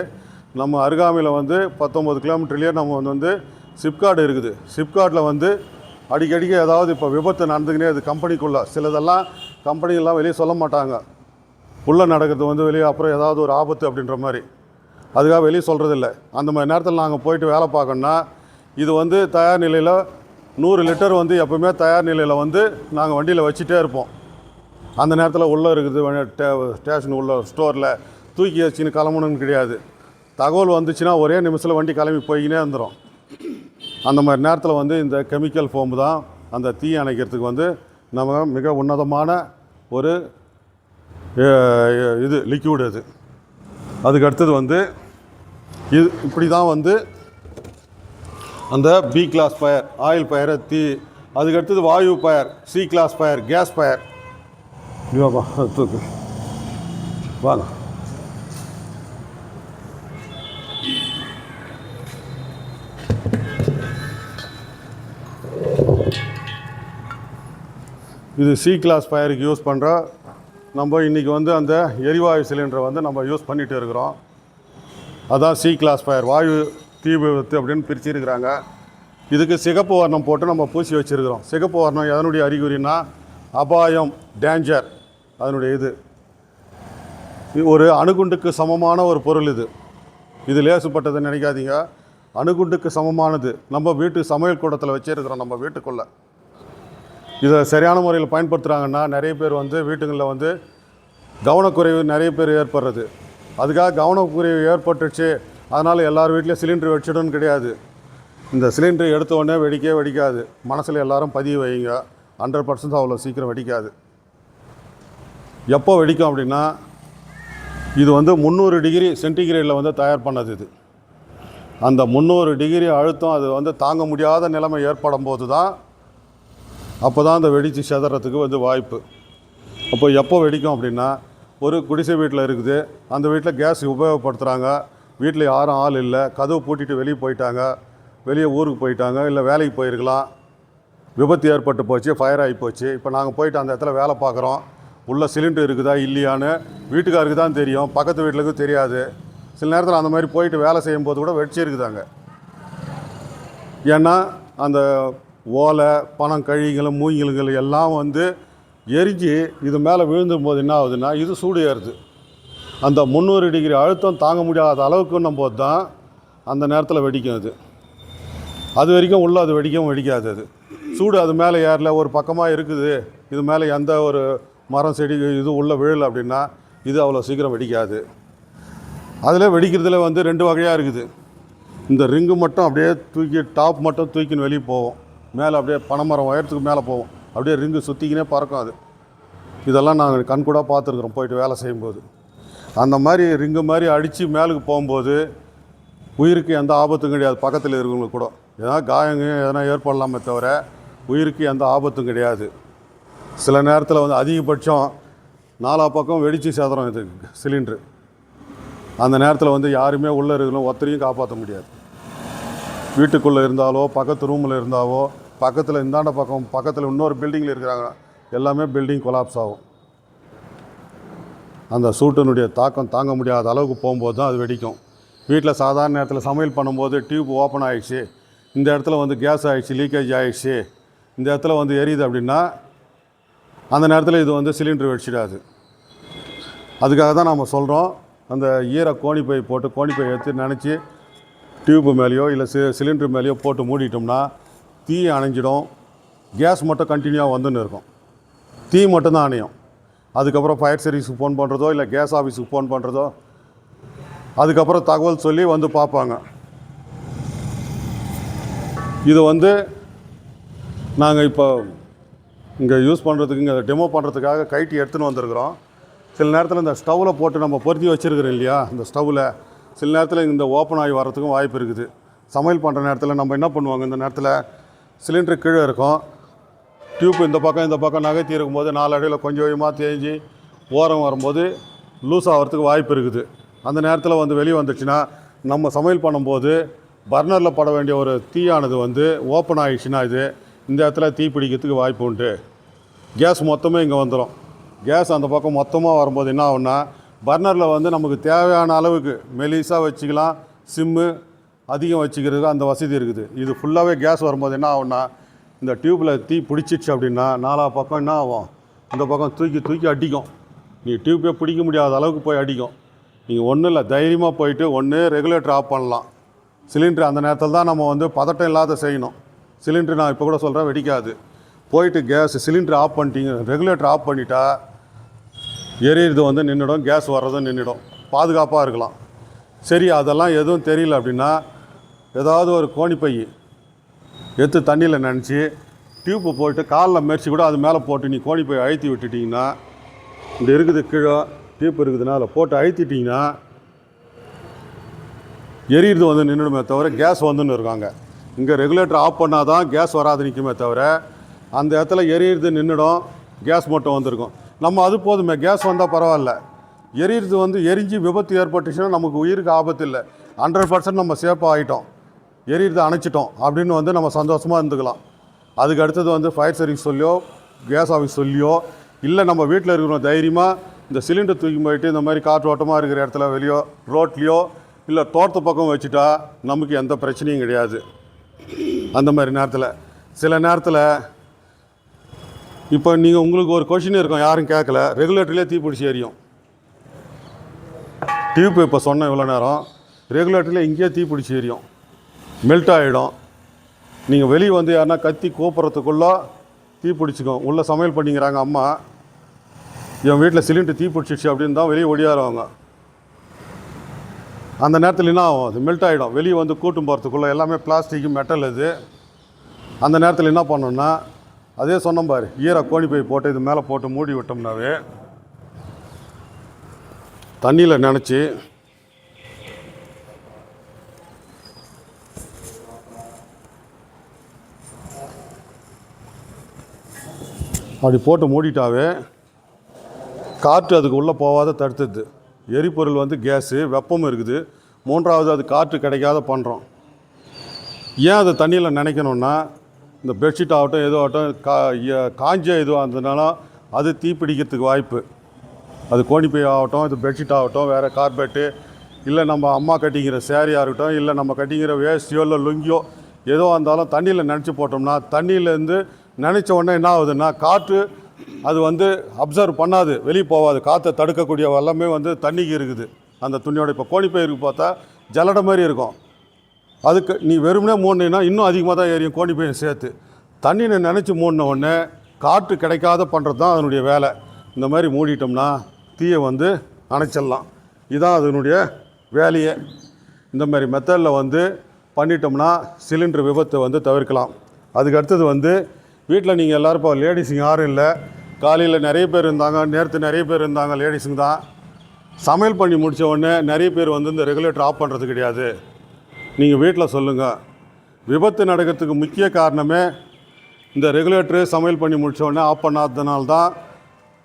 நம்ம அருகாமையில் வந்து 19 கிலோமீட்டர்லேயே நம்ம வந்து சிப்காட் இருக்குது. சிப்காட்டில் வந்து அடிக்கடிக்கு ஏதாவது இப்போ விபத்து நடந்துக்கினே அது கம்பெனிக்குள்ளே, சிலதெல்லாம் கம்பெனிலாம் வெளியே சொல்ல மாட்டாங்க, உள்ளே நடக்கிறது வந்து வெளியே அப்புறம் ஏதாவது ஒரு ஆபத்து அப்படின்ற மாதிரி, அதுக்காக வெளியே சொல்கிறதில்ல. அந்த மாதிரி நேரத்தில் நாங்கள் போயிட்டு வேலை பார்க்கணுன்னா இது வந்து தயார் நிலையில் 100 லிட்டர் வந்து எப்போவுமே தயார் நிலையில் வந்து நாங்கள் வண்டியில் வச்சுட்டே இருப்போம். அந்த நேரத்தில் உள்ளே இருக்குது ஸ்டேஷன் உள்ள ஸ்டோரில் தூக்கி வச்சுன்னு கிளம்பணுன்னு கிடையாது. தகவல் வந்துச்சுன்னா ஒரே நிமிஷத்தில் வண்டி கிளம்பி போய்கினே இருந்துடும். அந்த மாதிரி நேரத்தில் வந்து இந்த கெமிக்கல் ஃபோம் தான் அந்த தீ அணைக்கிறதுக்கு வந்து நம்ம மிக உன்னதமான ஒரு இது லிக்யூடு. அது அதுக்கு அடுத்தது வந்து இது இப்படி தான் வந்து அந்த பி கிளாஸ் ஃபயர் ஆயில் ஃபயரை தீ, அதுக்கு அடுத்தது வாயு fire, C class fire gas fire. இதுவாப்பா தூக்கு வாங்க. இது சி கிளாஸ் ஃபயருக்கு யூஸ் பண்ணுற நம்ம இன்றைக்கி வந்து அந்த எரிவாயு சிலிண்டரை வந்து நம்ம யூஸ் பண்ணிகிட்டு இருக்கிறோம். அதான் சி கிளாஸ் ஃபயர், வாயு தீ விபத்து அப்படின்னு பிரிச்சிருக்கிறாங்க. இதுக்கு சிகப்பு வர்ணம் போட்டு நம்ம பூசி வச்சுருக்கிறோம். சிகப்பு வர்ணம் எதனுடைய அறிகுறினா அபாயம், டேஞ்சர், அதனுடைய இது ஒரு அணுகுண்டுக்கு சமமான ஒரு பொருள். இது லேசுப்பட்டதுன்னு நினைக்காதீங்க, அணுகுண்டுக்கு சமமானது. நம்ம வீட்டு சமையல் கூடத்தில் வச்சுருக்கிறோம், நம்ம வீட்டுக்குள்ளே. இதை சரியான முறையில் பயன்படுத்துகிறாங்கன்னா நிறைய பேர் வந்து வீட்டுங்களில் வந்து கவனக்குறைவு நிறைய பேர் ஏற்படுறது. அதுக்காக கவனக்குறைவு ஏற்பட்டுச்சு அதனால் எல்லார் வீட்லேயும் சிலிண்டர் வச்சிடணும்னு கிடையாது. இந்த சிலிண்டர் எடுத்த உடனே வெடிக்கவே வெடிக்காது. மனசில் எல்லாரும் பதிவு வைங்க, 100% அவ்வளோ சீக்கிரம் வெடிக்காது. எப்போ வெடிக்கும் அப்படின்னா இது வந்து 300 டிகிரி சென்டிகிரேடில் வந்து தயார் பண்ணது. இது அந்த 300 டிகிரி அழுத்தம் அது வந்து தாங்க முடியாத நிலைமை ஏற்படும் போது தான் அப்போ தான் அந்த வெடித்து செதறதுக்கு வந்து வாய்ப்பு. அப்போ எப்போ வெடிக்கும் அப்படின்னா ஒரு குடிசை வீட்டில் இருக்குது, அந்த வீட்டில் கேஸ் உபயோகப்படுத்துகிறாங்க, வீட்டில் யாரும் ஆள் இல்லை, கதவு பூட்டிட்டு வெளியே போயிட்டாங்க, வெளியே ஊருக்கு போயிட்டாங்க, இல்லை வேலைக்கு போயிருக்கலாம், விபத்து ஏற்பட்டு போச்சு, ஃபயர் ஆகி போச்சு. இப்போ நாங்கள் போயிட்டு அந்த இடத்துல வேலை பார்க்குறோம், உள்ள சிலிண்டர் இருக்குதா இல்லையான்னு வீட்டுக்காருக்கு தான் தெரியும், பக்கத்து வீட்டுக்கு தெரியாது. சில நேரத்தில் அந்த மாதிரி போயிட்டு வேலை செய்யும்போது கூட வெடிச்சிருக்குதாங்க. ஏன்னா அந்த ஓலை, பணம், கழிகள், மூங்கில்கள் எல்லாம் வந்து எரிஞ்சு இது மேலே விழுந்தும் போது என்ன ஆகுதுன்னா இது சூடு ஏறுது. அந்த 300 டிகிரி அழுத்தம் தாங்க முடியாத அளவுக்குன்னும் போது தான் அந்த நேரத்தில் வெடிக்கும். அது வரைக்கும் உள்ளே அது வெடிக்காது. அது சூடு அது மேலே ஏறல, ஒரு பக்கமாக இருக்குது, இது மேலே எந்த ஒரு மரம் செடி இது உள்ளே விழலை அப்படின்னா இது அவ்வளோ சீக்கிரம் வெடிக்காது. அதில் வெடிக்கிறதுல வந்து 2 வகையாக இருக்குது. இந்த ரிங்கு மட்டும் அப்படியே தூக்கி டாப் மட்டும் தூக்கின்னு வெளியே போவோம், மேலே அப்படியே பனைமரம் உயரத்துக்கு மேலே போவோம், அப்படியே ரிங்கு சுற்றிக்கினே பறக்கும். அது இதெல்லாம் நாங்கள் கண்கூடாக பார்த்துருக்குறோம் போயிட்டு வேலை செய்யும்போது. அந்த மாதிரி ரிங்கு மாதிரி அடித்து மேலுக்கு போகும்போது உயிருக்கு எந்த ஆபத்தும் கிடையாது. பக்கத்தில் இருக்கிறவங்களுக்கு கூட எதனா காயங்க எதனா ஏற்படலாமே தவிர உயிருக்கு எந்த ஆபத்தும் கிடையாது. சில நேரத்தில் வந்து அதிகபட்சம் 4 பக்கம் வெடித்து சேதறம் இது சிலிண்ட்ரு. அந்த நேரத்தில் வந்து யாருமே உள்ளே இருக்கணும், ஒருத்தரையும் காப்பாற்ற முடியாது. வீட்டுக்குள்ளே இருந்தாலோ பக்கத்து ரூமில் இருந்தாவோ பக்கத்தில் இந்தாண்ட பக்கம் பக்கத்தில் இன்னொரு பில்டிங்கில் இருக்கிறாங்க, எல்லாமே பில்டிங் கொலாப்ஸ் ஆகும். அந்த சூட்டினுடைய தாக்கம் தாங்க முடியாத அளவுக்கு போகும்போது தான் அது வெடிக்கும். வீட்டில் சாதாரண நேரத்தில் சமையல் பண்ணும்போது டியூப் ஓப்பன் ஆகிடுச்சு, இந்த இடத்துல வந்து கேஸ் ஆகிடுச்சு, லீக்கேஜ் ஆகிடுச்சு, இந்த இடத்துல வந்து எரியுது அப்படின்னா அந்த நேரத்தில் இது வந்து சிலிண்டர் வெடிச்சிடாது. அதுக்காக தான் நம்ம சொல்கிறோம், அந்த ஈர கோணிப்பை போட்டு கோணிப்பை எடுத்து நினச்சி டியூப்பு மேலேயோ இல்லை சிலிண்டர் மேலேயோ போட்டு மூடிட்டோம்னா தீ அணைஞ்சிடும். கேஸ் மட்டும் கண்டினியூவாக வந்துன்னு இருக்கும், தீ மட்டும்தான் அணையும். அதுக்கப்புறம் ஃபயர் சர்வீஸுக்கு ஃபோன் பண்ணுறதோ இல்லை கேஸ் ஆஃபீஸுக்கு ஃபோன் பண்ணுறதோ, அதுக்கப்புறம் தகவல் சொல்லி வந்து பார்ப்பாங்க. இது வந்து நாங்கள் இப்போ இங்கே யூஸ் பண்ணுறதுக்கு, இங்கே டெமோ பண்ணுறதுக்காக கைட்டி எடுத்துன்னு வந்திருக்கிறோம். சில நேரத்தில் இந்த ஸ்டவ்வில் போட்டு நம்ம பொருத்தி வச்சுருக்கிறோம் இல்லையா, இந்த ஸ்டவ்வில் சில நேரத்தில் இந்த ஓப்பன் ஆகி வர்றதுக்கும் வாய்ப்பு இருக்குது. சமையல் பண்ணுற நேரத்தில் நம்ம என்ன பண்ணுவாங்க, இந்த நேரத்தில் சிலிண்டர் கீழே இருக்கும், டியூப் இந்த பக்கம் நகர்த்தி இருக்கும்போது 4 அடியில் கொஞ்சம் கொஞ்சமாக தேஞ்சி ஓரம் வரும்போது லூஸ் ஆகிறதுக்கு வாய்ப்பு இருக்குது. அந்த நேரத்தில் வந்து வெளியே வந்துச்சுன்னா நம்ம சமையல் பண்ணும்போது பர்னரில் பட வேண்டிய ஒரு தீயானது வந்து ஓப்பன் ஆகிடுச்சுன்னா இது இந்த இடத்துல தீ பிடிக்கிறதுக்கு வாய்ப்பு உண்டு. கேஸ் மொத்தமே இங்கே வந்துடும். கேஸ் அந்த பக்கம் மொத்தமாக வரும்போது என்ன ஆகுன்னா, பர்னரில் வந்து நமக்கு தேவையான அளவுக்கு மெலிசாக வச்சுக்கலாம், சிம்மு அதிகம் வச்சுக்கிறதுக்கு அந்த வசதி இருக்குது. இது ஃபுல்லாகவே கேஸ் வரும்போது என்ன ஆகுன்னா, இந்த டியூப்பில் தீ பிடிச்சிச்சு அப்படின்னா 4 பக்கம் என்ன ஆகும், இந்த பக்கம் தூக்கி அடிக்கும். நீ டியூப்பே பிடிக்க முடியாத அளவுக்கு போய் அடிக்கும். நீங்கள் ஒன்றும் இல்லை, தைரியமாக போயிட்டு ஒன்று ரெகுலேட்டர் ஆஃப் பண்ணலாம். சிலிண்டர் அந்த நேரத்தில் தான் நம்ம வந்து பதட்டம் இல்லாத செய்யணும். சிலிண்டர் நான் இப்போ கூட சொல்கிறேன் வெடிக்காது. போயிட்டு கேஸ் சிலிண்டர் ஆஃப் பண்ணிட்டீங்க, ரெகுலேட்டர் ஆஃப் பண்ணிட்டா எரியிறது வந்து நின்றுடும், கேஸ் வர்றதும் நின்றுடும், பாதுகாப்பாக இருக்கலாம். சரி, அதெல்லாம் எதுவும் தெரியல அப்படின்னா ஏதாவது ஒரு கோணிப்பை எடுத்து தண்ணியில் நினச்சி டியூப்பு போட்டு காலில் மெரிச்சு கூட அது மேலே போட்டு நீ கோணிப்பை அழுத்தி விட்டுட்டிங்கன்னா, இந்த இருக்குது கீழே டியூப் இருக்குதுன்னா அதில் போட்டு அழுத்திட்டிங்கன்னா எரியிறது வந்து நின்றுடுமே தவிர கேஸ் வந்துன்னு இருக்காங்க. இங்கே ரெகுலேட்டர் ஆஃப் பண்ணால் தான் கேஸ் வராது நிற்குமே தவிர, அந்த இடத்துல எரியிறது நின்றுடும், கேஸ் மட்டும் வந்திருக்கும். நம்ம அது போதுமே, கேஸ் வந்தால் பரவாயில்ல. எரியிறது வந்து எரிஞ்சு விபத்து ஏற்பட்டுச்சுன்னா நமக்கு உயிருக்கு ஆபத்து இல்லை, 100% நம்ம சேஃபாக ஆகிட்டோம், எரியிறது அணைச்சிட்டோம் அப்படின்னு வந்து நம்ம சந்தோஷமாக இருந்துக்கலாம். அதுக்கு அடுத்தது வந்து ஃபயர் சர்வீஸ் சொல்லியோ கேஸ் ஆஃபீஸ் சொல்லியோ இல்லை நம்ம வீட்டில் இருக்கிறோம் தைரியமாக இந்த சிலிண்டர் தூக்கி போயிட்டு இந்த மாதிரி காற்றோட்டமாக இருக்கிற இடத்துல வெளியோ ரோட்லேயோ இல்லை தோட்டத்து பக்கம் வச்சுட்டா நமக்கு எந்த பிரச்சனையும் கிடையாது. அந்த மாதிரி நேரத்தில் சில நேரத்தில் இப்போ உங்களுக்கு ஒரு கொஷின் இருக்கும், யாரும் கேட்கல, ரெகுலேட்டர்லேயே தீப்பிடிச்சி எரியும். டியூப் இப்போ சொன்ன இவ்வளோ நேரம் ரெகுலேட்டரில் இங்கேயே தீப்பிடிச்சி எரியும், மெல்ட் ஆகிடும். நீங்கள் வெளியே வந்து யாருன்னா கத்தி கூப்பிட்றதுக்குள்ளே தீப்பிடிச்சிக்கும். உள்ளே சமையல் பண்ணிக்கிறாங்க அம்மா, என் வீட்டில் சிலிண்டர் தீப்பிடிச்சிச்சு அப்படின்னு தான் வெளியே ஒடியாருவாங்க. அந்த நேரத்தில் என்ன ஆகும், அது மெல்ட் ஆகிடும். வெளியே வந்து கூட்டும் போகிறதுக்குள்ளே எல்லாமே பிளாஸ்டிக்கு மெட்டல் இது. அந்த நேரத்தில் என்ன பண்ணோன்னா, அதே சொன்னோம் பாரு, கோணிப்பை போட்டு இது மேலே போட்டு மூடி விட்டோம்னாவே தண்ணியில் நினச்சி அப்படி போட்டு மூடிட்டாவே காற்று அதுக்கு உள்ளே போகாத தடுத்துது. எரிபொருள் வந்து கேஸு, வெப்பம் இருக்குது. 3வது அது காற்று கிடைக்காத பண்ணுறோம். ஏன் அதை தண்ணியில் நினைக்கணுன்னா, இந்த பெட்ஷீட் ஆகட்டும் எதுவும் ஆகட்டும் காஞ்ச எதுவும் இருந்ததுனால அது தீப்பிடிக்கிறதுக்கு வாய்ப்பு. அது கோணிப்பை ஆகட்டும், இது பெட்ஷீட் ஆகட்டும், வேறு கார்பெட்டு, இல்லை நம்ம அம்மா கட்டிக்கிற சேரீயாக இருக்கட்டும், இல்லை நம்ம கட்டிக்கிற வேஸ்டியோ இல்லை லுங்கியோ ஏதோ இருந்தாலும் தண்ணியில் நினச்சி போட்டோம்னா தண்ணியிலேருந்து நினச்ச உடனே என்ன ஆகுதுன்னா காற்று அது வந்து அப்சர்வ் பண்ணாது, வெளியே போகாது. காற்றை தடுக்கக்கூடிய எல்லாமே வந்து தண்ணிக்கு இருக்குது அந்த துணியோட. இப்போ கோணிப்பை இருக்கு பார்த்தா ஜல்லடை மாதிரி இருக்கும். அதுக்கு நீ வெறுமனே மூடினா இன்னும் அதிகமாக தான் எரியும் கோணிப்பையை சேர்த்து. தண்ணியை நினச்சி மூடின உடனே காற்று கிடைக்காத பண்ணுறது தான் அதனுடைய வேலை. இந்த மாதிரி மூடிட்டோம்னா தீயை வந்து அணைச்சிடலாம். இதுதான் அதனுடைய வேலையே. இந்த மாதிரி மெத்தடில் வந்து பண்ணிட்டோம்னா சிலிண்டர் விபத்தை வந்து தவிர்க்கலாம். அதுக்கு அடுத்தது வந்து வீட்டில் நீங்கள் எல்லோரும் இப்போ லேடிஸுங்க யாரும் இல்லை, காலையில் நிறைய பேர் இருந்தாங்க, நேற்று நிறைய பேர் இருந்தாங்க லேடிஸுங்க தான். சமையல் பண்ணி முடித்த உடனே நிறைய பேர் வந்து இந்த ரெகுலேட்டர் ஆஃப் பண்ணுறது கிடையாது. நீங்கள் வீட்டில் சொல்லுங்கள். விபத்து நடக்கிறதுக்கு முக்கிய காரணமே இந்த ரெகுலேட்டரு சமையல் பண்ணி முடித்த உடனே ஆஃப் பண்ணாததுனால தான்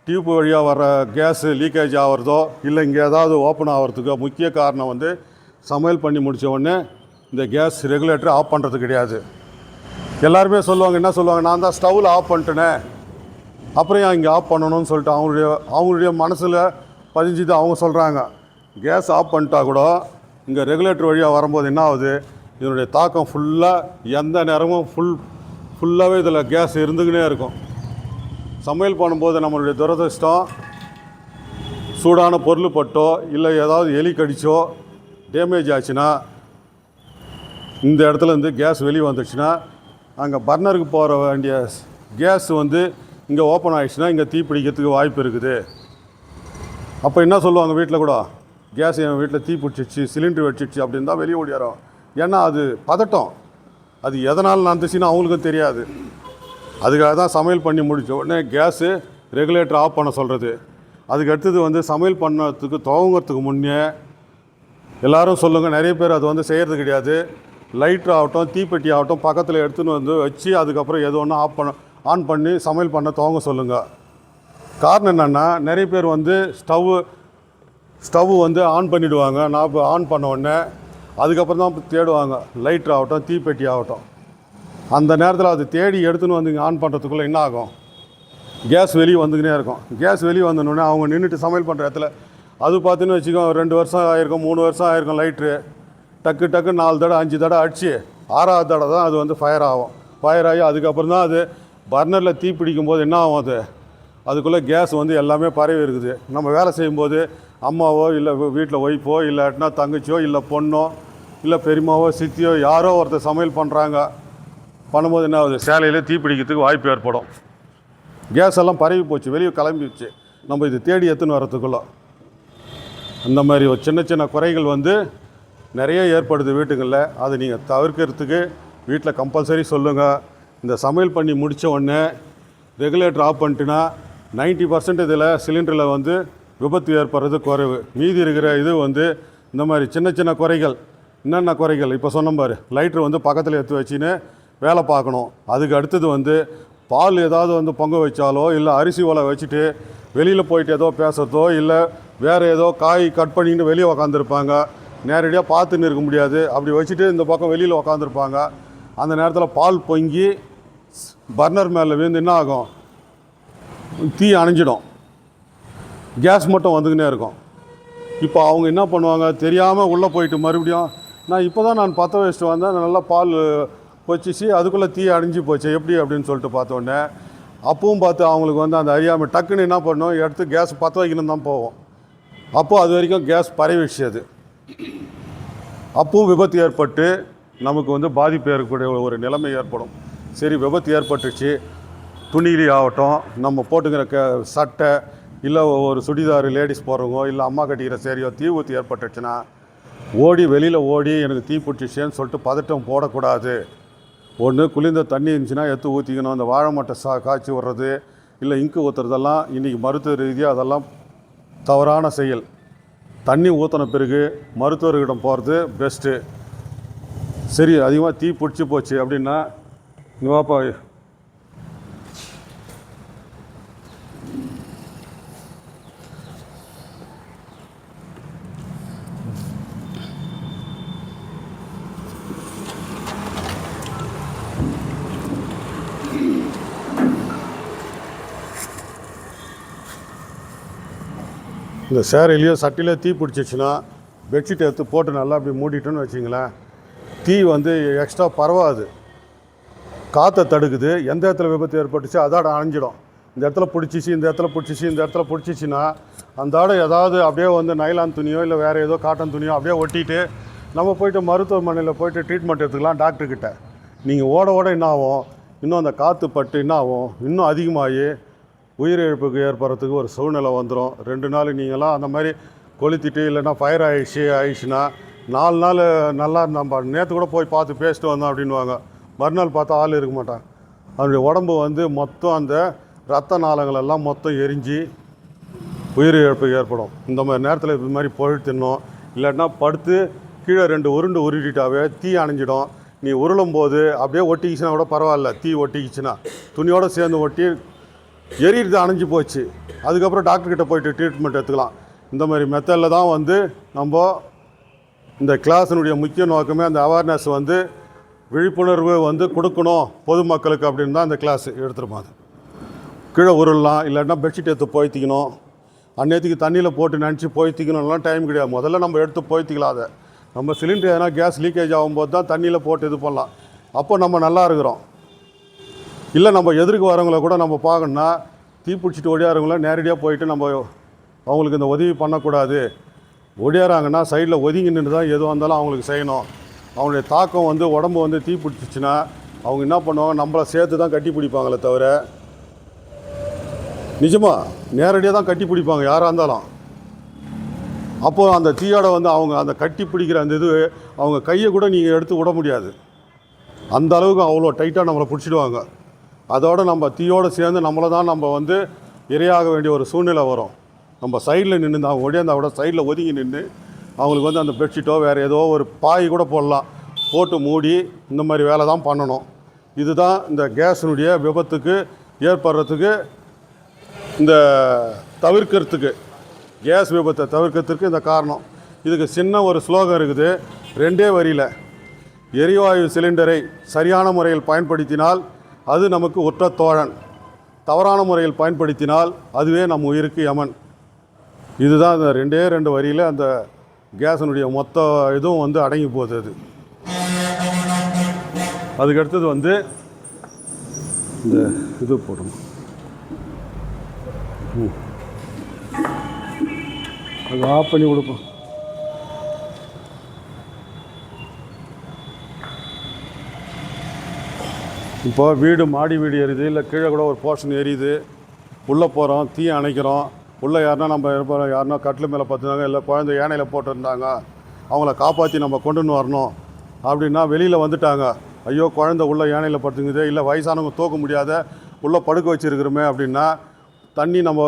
டியூப் வழியாக வர கேஸு லீக்கேஜ் ஆகிறதோ இல்லை இங்கே ஏதாவது ஓப்பன் ஆகிறதுக்கோ முக்கிய காரணம் வந்து சமையல் பண்ணி முடித்த உடனே இந்த கேஸ் ரெகுலேட்டர் ஆஃப் பண்ணுறது கிடையாது. எல்லாருமே சொல்லுவாங்க, என்ன சொல்லுவாங்க, நான் தான் ஸ்டவ்வில் ஆஃப் பண்ணிட்டேனே அப்புறம் ஏன் இங்கே ஆஃப் பண்ணணும்னு சொல்லிட்டு அவங்களுடைய மனசில் பதிஞ்சுது. அவங்க சொல்கிறாங்க கேஸ் ஆஃப் பண்ணிட்டா கூட இங்கே ரெகுலேட்டர் வழியாக வரும்போது என்ன ஆகுது, இதனுடைய தாக்கம் ஃபுல்லாக எந்த நேரமும் ஃபுல்லாகவே இதில் கேஸ் இருந்துக்கினே இருக்கும். சமையல் பண்ணும்போது நம்மளுடைய துரதிர்ஷ்டம் சூடான பொருள் பட்டோ இல்லை ஏதாவது எலி கடிச்சோ டேமேஜ் ஆச்சுன்னா இந்த இடத்துல இருந்து கேஸ் வெளியே வந்துடுச்சுன்னா அங்கே பர்னருக்கு போகிற வேண்டிய கேஸ் வந்து இங்கே ஓப்பன் ஆகிடுச்சுன்னா இங்கே தீ பிடிக்கிறதுக்கு வாய்ப்பு இருக்குது. அப்போ என்ன சொல்லுவாங்க வீட்டில் கூட, கேஸ் என் வீட்டில் தீ பிடிச்சிச்சு, சிலிண்டர் வெடிச்சிச்சு அப்படின்னு தான் வெளியே ஓடியாரோம். ஏன்னா அது பதட்டம், அது எதனால் நடந்துச்சுன்னு அவங்களுக்கும் தெரியாது. அதுக்காக தான் சமையல் பண்ணி முடிச்ச உடனே கேஸு ரெகுலேட்டர் ஆஃப் பண்ண சொல்கிறது. அதுக்கு அடுத்தது வந்து சமையல் பண்ணதுக்கு துவங்கிறதுக்கு முன்னே எல்லோரும் சொல்லுங்கள், நிறைய பேர் அது வந்து செய்கிறது கிடையாது. லைட்ரு ஆகட்டும், தீப்பெட்டி ஆகட்டும் பக்கத்தில் எடுத்துன்னு வந்து வச்சு அதுக்கப்புறம் எது ஒன்று ஆன் பண்ணி சமையல் பண்ண துவங்க சொல்லுங்கள். காரணம் என்னென்னா, நிறைய பேர் வந்து ஸ்டவ் வந்து ஆன் பண்ணிவிடுவாங்க. நான் இப்போ ஆன் பண்ண உடனே அதுக்கப்புறம் தான் தேடுவாங்க, லைட்ரு ஆகட்டும் தீப்பெட்டி ஆகட்டும். அந்த நேரத்தில் அது தேடி எடுத்துன்னு வந்து இங்கே ஆன் பண்ணுறதுக்குள்ளே என்ன ஆகும், கேஸ் வெளியே வந்துக்கினே இருக்கும். கேஸ் வெளியே வந்தோடனே அவங்க நின்றுட்டு சமையல் பண்ணுற இடத்துல அது பார்த்துன்னு வச்சுக்கோ, 2 வருஷம் ஆகிருக்கும், 3 வருஷம் ஆகிருக்கும். லைட்ரு டக்கு 4 தடவை 5 தடவை அடித்து 6ஆவது தடவை தான் அது வந்து ஃபயர் ஆகும். ஃபயர் ஆகி அதுக்கப்புறம் தான் அது பர்னரில் தீ பிடிக்கும் போது என்ன ஆகும், அதுக்குள்ளே கேஸ் வந்து எல்லாமே பரவி இருக்குது. நம்ம வேலை செய்யும்போது அம்மாவோ இல்லை வீட்டில் ஒய்ஃபோ இல்லாட்டினா தங்கச்சியோ இல்லை பொண்ணோ இல்லை பெரியம்மாவோ சித்தியோ யாரோ ஒருத்தர் சமையல் பண்ணும்போது என்ன ஆகுது, சேலையில் தீ பிடிக்கிறதுக்கு வாய்ப்பு ஏற்படும். கேஸ் எல்லாம் பரவி போச்சு, வெளியே கிளம்பிடுச்சு. நம்ம இது தேடி எடுத்துன்னு வரத்துக்குள்ளே அந்த மாதிரி ஒரு சின்ன குறைகள் வந்து நிறைய ஏற்படுது வீட்டுங்களில். அதை நீங்கள் தவிர்க்கிறதுக்கு வீட்டில் கம்பல்சரி சொல்லுங்கள். இந்த சமையல் பண்ணி முடித்த உடனே ரெகுலேட்டர் ஆஃப் பண்ணிட்டுனா 90% இதில் சிலிண்டரில் வந்து விபத்து ஏற்படுறது குறைவு. மீதி இருக்கிற இது வந்து இந்த மாதிரி சின்ன குறைகள். என்னென்ன குறைகள் இப்போ சொன்ன பாரு, லைட்ரு வந்து பக்கத்தில் எடுத்து வச்சுன்னு வேலை பார்க்கணும். அதுக்கு அடுத்தது வந்து பால் ஏதாவது வந்து பொங்க வச்சாலோ இல்லை அரிசி ஒலை வச்சுட்டு வெளியில் போயிட்டு ஏதோ பேசுகிறதோ இல்லை வேறு ஏதோ காய் கட் பண்ணிட்டு வெளியே உக்காந்துருப்பாங்க. நேரடியாக பார்த்துன்னு இருக்க முடியாது. அப்படி வச்சுட்டு இந்த பக்கம் வெளியில் உக்காந்துருப்பாங்க. அந்த நேரத்தில் பால் பொங்கி பர்னர் மேலே விழுந்து என்ன ஆகும், தீ அணைஞ்சிடும். கேஸ் மட்டும் வந்துக்கினே இருக்கும். இப்போ அவங்க என்ன பண்ணுவாங்க, தெரியாமல் உள்ளே போயிட்டு மறுபடியும் நான் பற்ற வச்சுட்டு வந்தேன், நல்லா பால் பொச்சிச்சு, அதுக்குள்ளே தீ அணைஞ்சி போச்சு எப்படி அப்படின்னு சொல்லிட்டு பார்த்தோன்னே அப்பவும் பார்த்து அவங்களுக்கு வந்து அந்த அறியாமல் டக்குன்னு என்ன பண்ணோம், எடுத்து கேஸ் பற்ற வைக்கணும் தான் போவோம். அப்போது அது வரைக்கும் கேஸ் பரவிடுச்சு. அது அப்பவும் விபத்து ஏற்பட்டு நமக்கு வந்து பாதிப்பு ஏற்படக்கூடிய ஒரு நிலைமை ஏற்படும். சரி, விபத்து ஏற்பட்டுச்சு, துணியிலே ஆகட்டும், நம்ம போட்டுக்கிற சட்டை இல்லை ஒரு சுடிதார் லேடிஸ் போடுறவங்க இல்லை அம்மா கட்டிக்கிற சேரியோ தீ ஊற்றி ஏற்பட்டுச்சுன்னா வெளியில் ஓடி எனக்கு தீ பிடிச்சிச்சேன்னு சொல்லிட்டு பதட்டம் போடக்கூடாது. ஒன்று குளிர்ந்த தண்ணி இருந்துச்சுன்னா எடுத்து ஊற்றிக்கணும். அந்த வாழை மட்டை காய்ச்சி விட்றது இல்லை இங்கு ஊற்றுறதெல்லாம் இன்றைக்கி மருத்துவ ரீதியாக அதெல்லாம் தவறான செயல். தண்ணி ஊற்றின பிறகு மருத்துவர்களிடம் போகிறது பெஸ்ட்டு. சரி, அதிகமாக தீ பிடிச்சி போச்சு அப்படின்னா இங்கே வாப்பா, இந்த சேரையிலையோ சட்டையிலையோ தீ பிடிச்சிச்சுன்னா பெட்ஷீட் எடுத்து போட்டு நல்லா அப்படி மூடிட்டோன்னு வச்சிங்களேன், தீ வந்து எக்ஸ்ட்ரா பரவாது, காற்றை தடுக்குது. எந்த இடத்துல விபத்து ஏற்பட்டுச்சு அதோட அணைஞ்சிடும். இந்த இடத்துல பிடிச்சிச்சு, இந்த இடத்துல பிடிச்சிச்சின்னா அந்த ஏதாவது அப்படியே வந்து நைலான் துணியோ இல்லை வேறு ஏதோ காட்டன் துணியோ அப்படியே ஒட்டிட்டு நம்ம போய்ட்டு மருத்துவமனையில் போய்ட்டு ட்ரீட்மெண்ட் எடுத்துக்கலாம் டாக்டர்கிட்ட. நீங்கள் ஓட என்ன ஆகும், இன்னும் அந்த காற்று பட்டு என்ன ஆகும், இன்னும் அதிகமாகி உயிரிழப்புக்கு ஏற்படுறதுக்கு ஒரு சூழ்நிலை வந்துடும். 2 நாள் நீங்களாம் அந்த மாதிரி கொளுத்திட்டு இல்லைன்னா ஃபயர் ஆயிடுச்சுன்னா 4 நாள் நல்லா நம்ம நேற்று கூட போய் பார்த்து பேசிட்டு வந்தோம் அப்படின்வாங்க. மறுநாள் பார்த்தா ஆள் இருக்க மாட்டான். அவனுடைய உடம்பு வந்து மொத்தம் அந்த ரத்த நாளங்களெல்லாம் மொத்தம் எரிஞ்சு உயிரிழப்பு ஏற்படும். இந்த மாதிரி நேரத்தில் இது மாதிரி பொழுத்திடணும். இல்லாட்டினா படுத்து கீழே 2 உருண்டு உருட்டிட்டாவே தீ அணைஞ்சிடும். நீ உருளும் போது அப்படியே ஒட்டிக்கிச்சுன்னா கூட பரவாயில்ல, தீ ஒட்டிக்கிச்சுன்னா துணியோடு சேர்ந்து ஒட்டி எரியிறது அணைஞ்சி போச்சு. அதுக்கப்புறம் டாக்டர்கிட்ட போய்ட்டு ட்ரீட்மெண்ட் எடுத்துக்கலாம். இந்த மாதிரி மெத்தடில் தான் வந்து நம்ம இந்த கிளாஸினுடைய முக்கிய நோக்கமே அந்த அவேர்னஸ் வந்து விழிப்புணர்வு வந்து கொடுக்கணும் பொதுமக்களுக்கு அப்படின்னு தான் இந்த கிளாஸ் எடுத்துருப்பாங்க. கீழே உருளலாம், இல்லைன்னா பெட்ஷீட் எடுத்து போய்த்திக்கணும், அந்நேரத்துக்கு தண்ணியில் போட்டு நினச்சி போய்த்திக்கணும்லாம் டைம் கிடையாது. முதல்ல நம்ம எடுத்து போய்த்திக்கலாம். அதை நம்ம சிலிண்டர் எதனா கேஸ் லீக்கேஜ் ஆகும்போது தான் தண்ணியில் போட்டு இது பண்ணலாம். அப்போ நம்ம நல்லா இருக்கிறோம். இல்லை நம்ம எதிர்க்கு வரவங்கள கூட நம்ம பார்க்கணுன்னா தீ பிடிச்சிட்டு ஒடியாரவங்கள நேரடியாக போயிட்டு நம்ம அவங்களுக்கு இந்த உதவி பண்ணக்கூடாது. ஒடியாராங்கன்னா சைடில் ஒதுங்கி நின்று தான் எதுவாக இருந்தாலும் அவங்களுக்கு செய்யணும். அவங்களுடைய தாக்கம் வந்து உடம்பு வந்து தீ பிடிச்சிச்சின்னா அவங்க என்ன பண்ணுவாங்க, நம்மளை சேர்த்து தான் கட்டி பிடிப்பாங்களே தவிர, நிஜமாக நேரடியாக தான் கட்டி பிடிப்பாங்க யாராக இருந்தாலும். அப்போது அந்த தீயோட வந்து அவங்க அந்த கட்டி பிடிக்கிற அந்த இது அவங்க கையை கூட நீங்கள் எடுத்து விட முடியாது. அந்த அளவுக்கு அவ்வளோ டைட்டாக நம்மளை பிடிச்சிடுவாங்க. அதோடு நம்ம தீயோடு சேர்ந்து நம்மளை தான் நம்ம வந்து இரையாக வேண்டிய ஒரு சூழ்நிலை வரும். நம்ம சைடில் நின்று அவங்க ஒடியாந்தா கூட சைடில் ஒதுங்கி நின்று அவங்களுக்கு வந்து அந்த பெட்ஷீட்டோ வேறு ஏதோ ஒரு பாய் கூட போடலாம், போட்டு மூடி இந்த மாதிரி வேலை தான் பண்ணணும். இதுதான் இந்த கேஸினுடைய விபத்துக்கு ஏற்படுறதுக்கு, இந்த தவிர்க்கிறதுக்கு, கேஸ் விபத்தை தவிர்க்கிறதுக்கு இந்த காரணம். இதுக்கு சின்ன ஒரு ஸ்லோகம் இருக்குது, 2 வரியில். எரிவாயு சிலிண்டரை சரியான முறையில் பயன்படுத்தினால் அது நமக்கு உற்ற தோழன், தவறான முறையில் பயன்படுத்தினால் அதுவே நம் உயிருக்கு யமன். இதுதான் இந்த 2 வரியில் அந்த கேஸினுடைய மொத்த இதுவும் வந்து அடங்கி போகுது. அது அதுக்கடுத்தது வந்து இந்த இது போடணும். அது ஆஃப் பண்ணி கொடுப்போம். இப்போ வீடு மாடி வீடு எரியுது, இல்லை கீழே கூட ஒரு போர்ஷன் எரியுது, உள்ளே போகிறோம், தீ அணைக்கிறோம். உள்ளே யாருன்னா நம்ம இருப்போம், யாருன்னா கட்டில் மேலே பார்த்துருந்தாங்க, இல்லை குழந்தை யானையில் போட்டிருந்தாங்க, அவங்கள காப்பாற்றி நம்ம கொண்டுன்னு வரணும் அப்படின்னா வெளியில் வந்துட்டாங்க. ஐயோ குழந்தை உள்ளே யானையில் படுத்துங்குது, இல்லை வயசானவங்க தூக்க முடியாத உள்ளே படுக்க வச்சுருக்கிறோமே அப்படின்னா தண்ணி நம்ம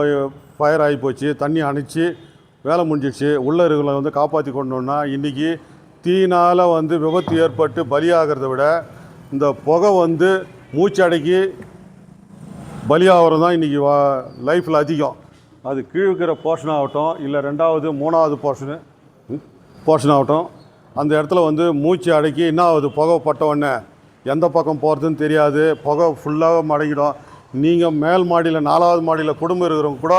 ஃபயர் ஆகி போச்சு, தண்ணி அணைச்சி வேலை முடிஞ்சிடுச்சு. உள்ளே இருக்கிறவங்களை வந்து காப்பாற்றி கொண்டோன்னா இன்றைக்கி தீயினால் வந்து விபத்து ஏற்பட்டு பலியாகிறத விட இந்த புகை வந்து மூச்சடக்கி பலியாகிறது தான் இன்றைக்கி லைஃப்பில் அதிகம். அது கீழ்க்கிற போர்ஷன் ஆகட்டும், இல்லை 2வது 3வது போர்ஷன் ஆகட்டும், அந்த இடத்துல வந்து மூச்சு அடக்கி என்ன ஆகுது, புகை பட்ட உடனே எந்த பக்கம் போகிறதுன்னு தெரியாது, புகை ஃபுல்லாக மடங்கிடும். நீங்கள் மேல் மாடியில் 4வது மாடியில் குடும்பம் இருக்கிறவங்க கூட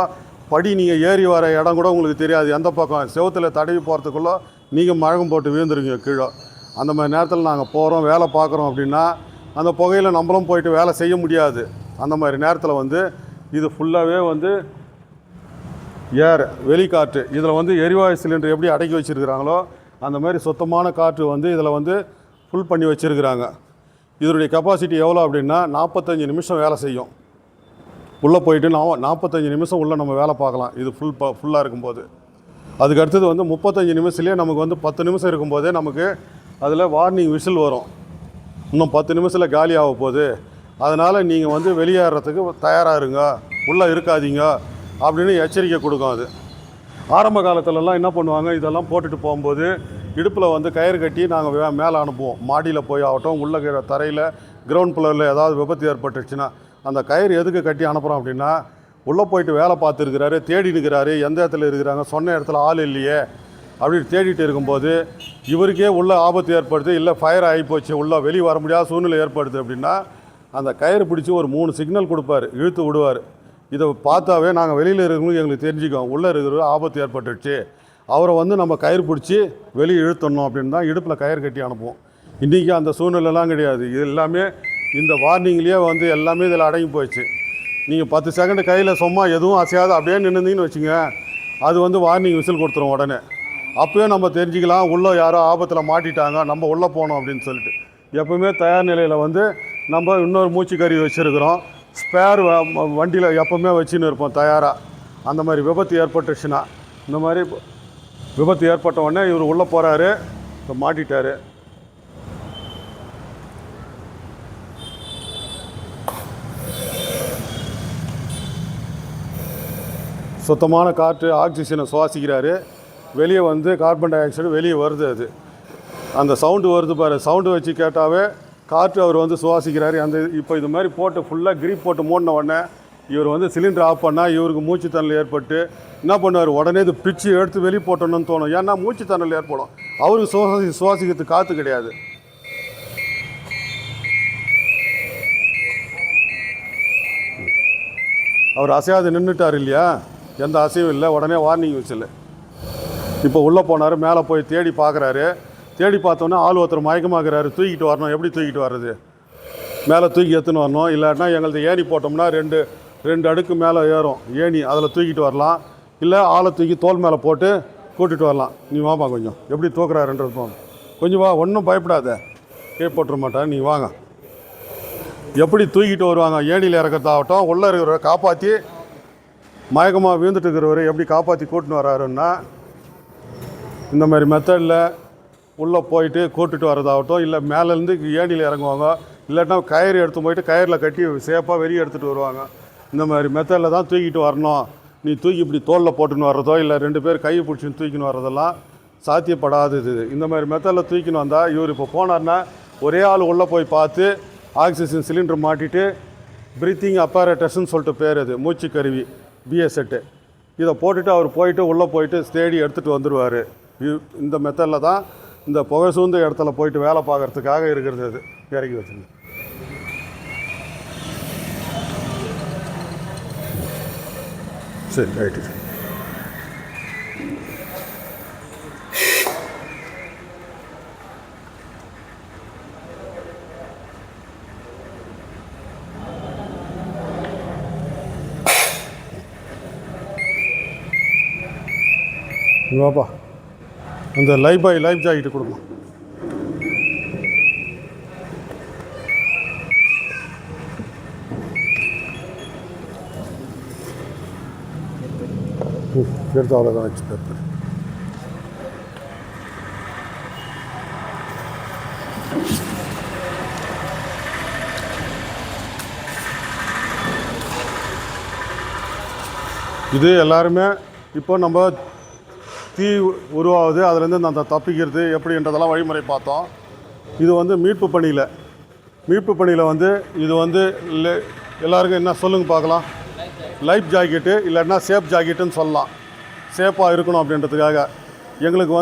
படி நீங்கள் ஏறி வர இடம் கூட உங்களுக்கு தெரியாது, எந்த பக்கம் செவுத்தில் தடவி போகிறதுக்குள்ளே நீங்கள் மழகம் போட்டு விழுந்துருங்க கீழே. அந்த மாதிரி நேரத்தில் நாங்கள் போகிறோம், வேலை பார்க்குறோம் அப்படின்னா அந்த புகையில் நம்மளும் போயிட்டு வேலை செய்ய முடியாது. அந்த மாதிரி நேரத்தில் வந்து இது ஃபுல்லாகவே வந்து ஏர் வெளிக்காற்று. இதில் வந்து எரிவாயு சிலிண்டர் எப்படி அடக்கி வச்சுருக்கிறாங்களோ அந்த மாதிரி சுத்தமான காற்று வந்து இதில் வந்து ஃபுல் பண்ணி வச்சுருக்கிறாங்க. இதனுடைய கெப்பாசிட்டி எவ்வளோ அப்படின்னா 45 நிமிஷம் வேலை செய்யும். உள்ளே போயிட்டு 45 நிமிஷம் உள்ளே நம்ம வேலை பார்க்கலாம் இது ஃபுல்லாக இருக்கும்போது. அதுக்கு அடுத்தது வந்து 35 நிமிஷத்துலேயே நமக்கு வந்து 10 நிமிஷம் இருக்கும்போதே நமக்கு அதில் வார்னிங் விசில் வரும், இன்னும் 10 நிமிஷத்தில் காலி ஆக போகுது, அதனால் நீங்கள் வந்து வெளியேறதுக்கு தயாராக இருங்க, உள்ளே இருக்காதீங்க அப்படின்னு எச்சரிக்கை கொடுக்கும். அது ஆரம்ப காலத்துலலாம் என்ன பண்ணுவாங்க, இதெல்லாம் போட்டுட்டு போகும்போது இடுப்பில் வந்து கயிறு கட்டி நாங்கள் மேலே அனுப்புவோம். மாடியில் போய் ஆகட்டும், உள்ளே தரையில் கிரவுண்ட் ஃப்ளோரில் ஏதாவது விபத்து ஏற்பட்டுச்சுன்னா அந்த கயிறு எதுக்கு கட்டி அனுப்புகிறோம் அப்படின்னா, உள்ளே போயிட்டு வேலை பார்த்துருக்கிறாரு, தேடி இருக்கிறாரு, எந்த இடத்துல இருக்கிறாங்க, சொன்ன இடத்துல ஆள் இல்லையே அப்படின்னு தேடிட்டு இருக்கும்போது இவருக்கே உள்ள ஆபத்து ஏற்படுது, இல்லை ஃபயர் ஆகி போச்சு, உள்ளே வெளியே வர முடியாத சூழ்நிலை ஏற்படுது அப்படின்னா அந்த கயிறு பிடிச்சி ஒரு 3 சிக்னல் கொடுப்பார், இழுத்து விடுவார். இதை பார்த்தாவே நாங்கள் வெளியில் இருக்கிறவங்களுக்கு எங்களுக்கு தெரிஞ்சுக்கோம் உள்ளே இருக்கிற ஆபத்து ஏற்பட்டுடுச்சு, அவரை வந்து நம்ம கயிறு பிடிச்சி வெளியே இழுத்தணும் அப்படின்னு தான் இடுப்பில் கயிறு கட்டி அனுப்புவோம். இன்றைக்கி அந்த சூழ்நிலைலாம் கிடையாது. இது எல்லாமே இந்த வார்னிங்லேயே வந்து எல்லாமே இதில் அடங்கி போயிடுச்சு. நீங்கள் 10 செகண்டு கையில் சும்மா எதுவும் அசையாது அப்படியே நின்றுந்தீங்கன்னு வச்சுங்க, அது வந்து வார்னிங் விசில் கொடுத்துரும் உடனே. அப்போயே நம்ம தெரிஞ்சுக்கலாம் உள்ளே யாரோ ஆபத்தில் மாட்டிட்டாங்க, நம்ம உள்ளே போகணும் அப்படின்னு சொல்லிட்டு. எப்போவுமே தயார் நிலையில் வந்து நம்ம இன்னொரு மூச்சு கறி வச்சுருக்கிறோம், ஸ்பேர் வண்டியில் எப்போவுமே வச்சுன்னு இருப்போம் தயாராக. அந்த மாதிரி விபத்து ஏற்பட்டுச்சுன்னா, இந்த மாதிரி விபத்து ஏற்பட்ட உடனே இவர் உள்ளே போகிறாரு, இப்போ மாட்டிட்டார். சுத்தமான காற்று ஆக்சிஜனை சுவாசிக்கிறாரு, வெளியே வந்து கார்பன் டை ஆக்சைடு வெளியே வருது. அது அந்த சவுண்டு வருது பாரு, சவுண்டு வச்சு கேட்டாவே காற்று அவர் வந்து சுவாசிக்கிறாரு. அந்த இப்போ இது மாதிரி போட்டு ஃபுல்லாக கிரீப் போட்டு மூடின உடனே இவர் வந்து சிலிண்டர் ஆஃப் பண்ணால் இவருக்கு மூச்சு தண்ணல் ஏற்பட்டு என்ன பண்ணுவார், உடனே இது பிச்சு எடுத்து வெளியே போட்டணும்னு தோணும். ஏன்னா மூச்சு தண்ணல் ஏற்படும், அவருக்கு சுவாசிக்கிறதுக்கு காற்று கிடையாது. அவர் அசையாது நின்றுட்டார் இல்லையா, எந்த அசையும் இல்லை, உடனே வார்னிங் விசில். இப்போ உள்ளே போனார், மேலே போய் தேடி பார்க்குறாரு. தேடி பார்த்தோன்னா ஆள் ஒருத்தர் மயக்கமாக்குறாரு, தூக்கிட்டு வரணும். எப்படி தூக்கிட்டு வர்றது, மேலே தூக்கி எடுத்துன்னு வரணும். இல்லாட்டினா எங்களது ஏணி போட்டோம்னா ரெண்டு அடுக்கு மேலே ஏறும் ஏணி, அதில் தூக்கிட்டு வரலாம். இல்லை ஆளை தூக்கி தோல் மேலே போட்டு கூட்டிகிட்டு வரலாம். நீ வாப்பா கொஞ்சம், எப்படி தூக்குறாருன்றது போகணும். கொஞ்சம் வா, ஒன்றும் பயப்படாத, கே போட்டுற மாட்டேன், நீ வாங்க. எப்படி தூக்கிட்டு வருவாங்க, ஏணியில் இறக்கிறதாகட்டும், உள்ளே இருக்கிறவரை காப்பாற்றி மயக்கமாக வீழ்ந்துட்டு இருக்கிறவரை எப்படி காப்பாற்றி கூட்டின்னு வர்றாருன்னா இந்த மாதிரி மெத்தடில் உள்ளே போயிட்டு கூட்டுட்டு வரதாகட்டும், இல்லை மேலேருந்து ஏணியில் இறங்குவாங்க, இல்லாட்டினா கயிறு எடுத்து போயிட்டு கயிறில் கட்டி சேஃபாக வெளியே எடுத்துகிட்டு வருவாங்க. இந்த மாதிரி மெத்தடில் தான் தூக்கிட்டு வரணும். நீ தூக்கி இப்படி தோளில் போட்டுன்னு வர்றதோ இல்லை 2 பேர் கையை பிடிச்சின்னு தூக்கின்னு வர்றதெல்லாம் சாத்தியப்படாதது. இந்த மாதிரி மெத்தடில் தூக்கின்னு வந்தால் இவர் இப்போ போனார்னா ஒரே ஆள் உள்ளே போய் பார்த்து ஆக்சிஜன் சிலிண்டர் மாட்டிட்டு ப்ரீத்திங் அப்பரேட்டஸ்ன்னு சொல்லிட்டு பேர், அது மூச்சு கருவி பிஎஸ்எட்டு, இதை போட்டுட்டு அவர் போயிட்டு உள்ளே போயிட்டு தேடி எடுத்துகிட்டு வந்துடுவார். இந்த மெத்தடில் தான் இந்த புகை சூழ்ந்த இடத்துல போயிட்டு வேலை பார்க்குறதுக்காக இருக்கிறது. அது இறக்கி வச்சுங்க. சரி, ரைட்டு. வாப்பா, அந்த லைஃப் ஜாக்கெட்டு கொடுமா. எடுத்து அவ்வளோதான் வச்சு பேப்பர். இது எல்லாருமே இப்போ நம்ம தீ உருவாகுது, அதுலேருந்து அந்த தப்பிக்கிறது எப்படின்றதெல்லாம் வழிமுறை பார்த்தோம். இது வந்து மீட்பு பணியில் வந்து இது வந்து எல்லாருக்கும் என்ன சொல்லுங்க பார்க்கலாம். லைஃப் ஜாக்கெட்டு இல்லைன்னா சேஃப் ஜாக்கெட்டுன்னு சொல்லலாம். சேஃபாக இருக்கணும் அப்படின்றதுக்காக எங்களுக்கு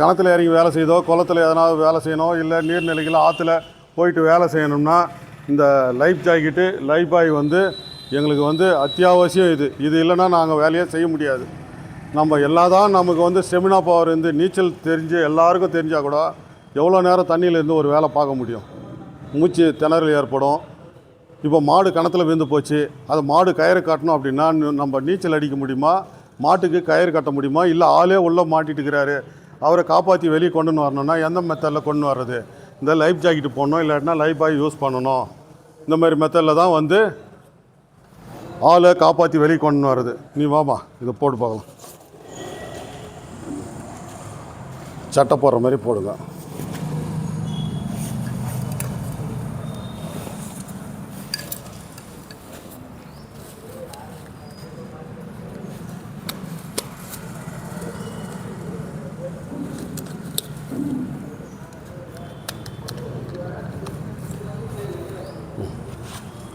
கிணத்துல இறங்கி வேலை செய்தோ, குளத்தில் எதனாவது வேலை செய்யணும், இல்லை நீர்நிலைகள் ஆற்றுல போயிட்டு வேலை செய்யணும்னா இந்த லைஃப் ஜாக்கெட்டு லைஃப் பாய் வந்து எங்களுக்கு வந்து அத்தியாவசியம். இது இல்லைன்னா நாங்கள் வேலையே செய்ய முடியாது. நம்ம எல்லாதான் நமக்கு வந்து ஸ்டெமினா பவர் இருந்து நீச்சல் தெரிஞ்சு எல்லாருக்கும் தெரிஞ்சால் கூட எவ்வளோ நேரம் தண்ணியில் இருந்து ஒரு வேலை பார்க்க முடியும். மூச்சு திணறல் ஏற்படும். இப்போ மாடு கிணத்துல விழுந்து போச்சு, அது மாடு கயிறு கட்டணும் அப்படின்னா நம்ம நீச்சல் அடிக்க முடியுமா? மாட்டுக்கு கயிறு கட்ட முடியுமா? இல்லை ஆளே உள்ளே மாட்டிட்டு இருக்கிறாரு, அவரை காப்பாற்றி வெளியே கொண்டுன்னு வரணும்னா எந்த மெத்தடில் கொண்டு வர்றது? இந்த லைஃப் ஜாக்கெட்டு போடணும், இல்லாட்டினா லைஃப் பாய் யூஸ் பண்ணணும். இந்த மாதிரி மெத்தடில் தான் வந்து ஆளை காப்பாற்றி வெளியே கொண்டு வர்றது. நீ வாமா, இதை போட்டு பார்க்கலாம். சட்டை போடுற மாதிரி போடுங்க.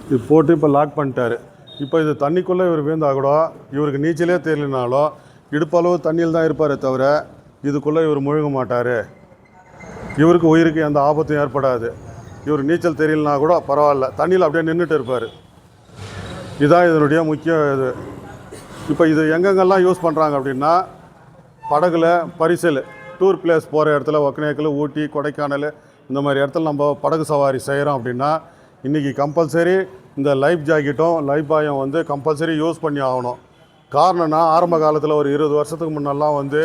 இது போட்டு இப்போ லாக் பண்ணிட்டாரு. இப்போ இது தண்ணிக்குள்ளே இவர் விழுந்தால் கூட இவருக்கு நீச்சலே தெரியலனாலும் இடுப்பளவு தண்ணியில் தான் இருப்பாரே தவிர இதுக்குள்ளே இவர் முழுக மாட்டார். இவருக்கு உயிருக்கு எந்த ஆபத்தும் ஏற்படாது. இவர் நீச்சல் தெரியலனா கூட பரவாயில்ல, தண்ணியில் அப்படியே நின்றுட்டு இருப்பார். இதுதான் இதனுடைய முக்கிய இது. இப்போ இது எங்கெங்கெல்லாம் யூஸ் பண்ணுறாங்க அப்படின்னா, படகுல பரிசல் டூர் பிளேஸ் போகிற இடத்துல, ஒகேனக்கல், ஊட்டி, கொடைக்கானல் இந்த மாதிரி இடத்துல நம்ம படகு சவாரி செய்கிறோம் அப்படின்னா இன்றைக்கி கம்பல்சரி இந்த லைஃப் ஜாக்கெட்டும் லைஃப் பாயும் வந்து கம்பல்சரி யூஸ் பண்ணி ஆகணும். காரணம்னா ஆரம்ப காலத்தில் ஒரு 20 வருஷத்துக்கு முன்னெல்லாம் வந்து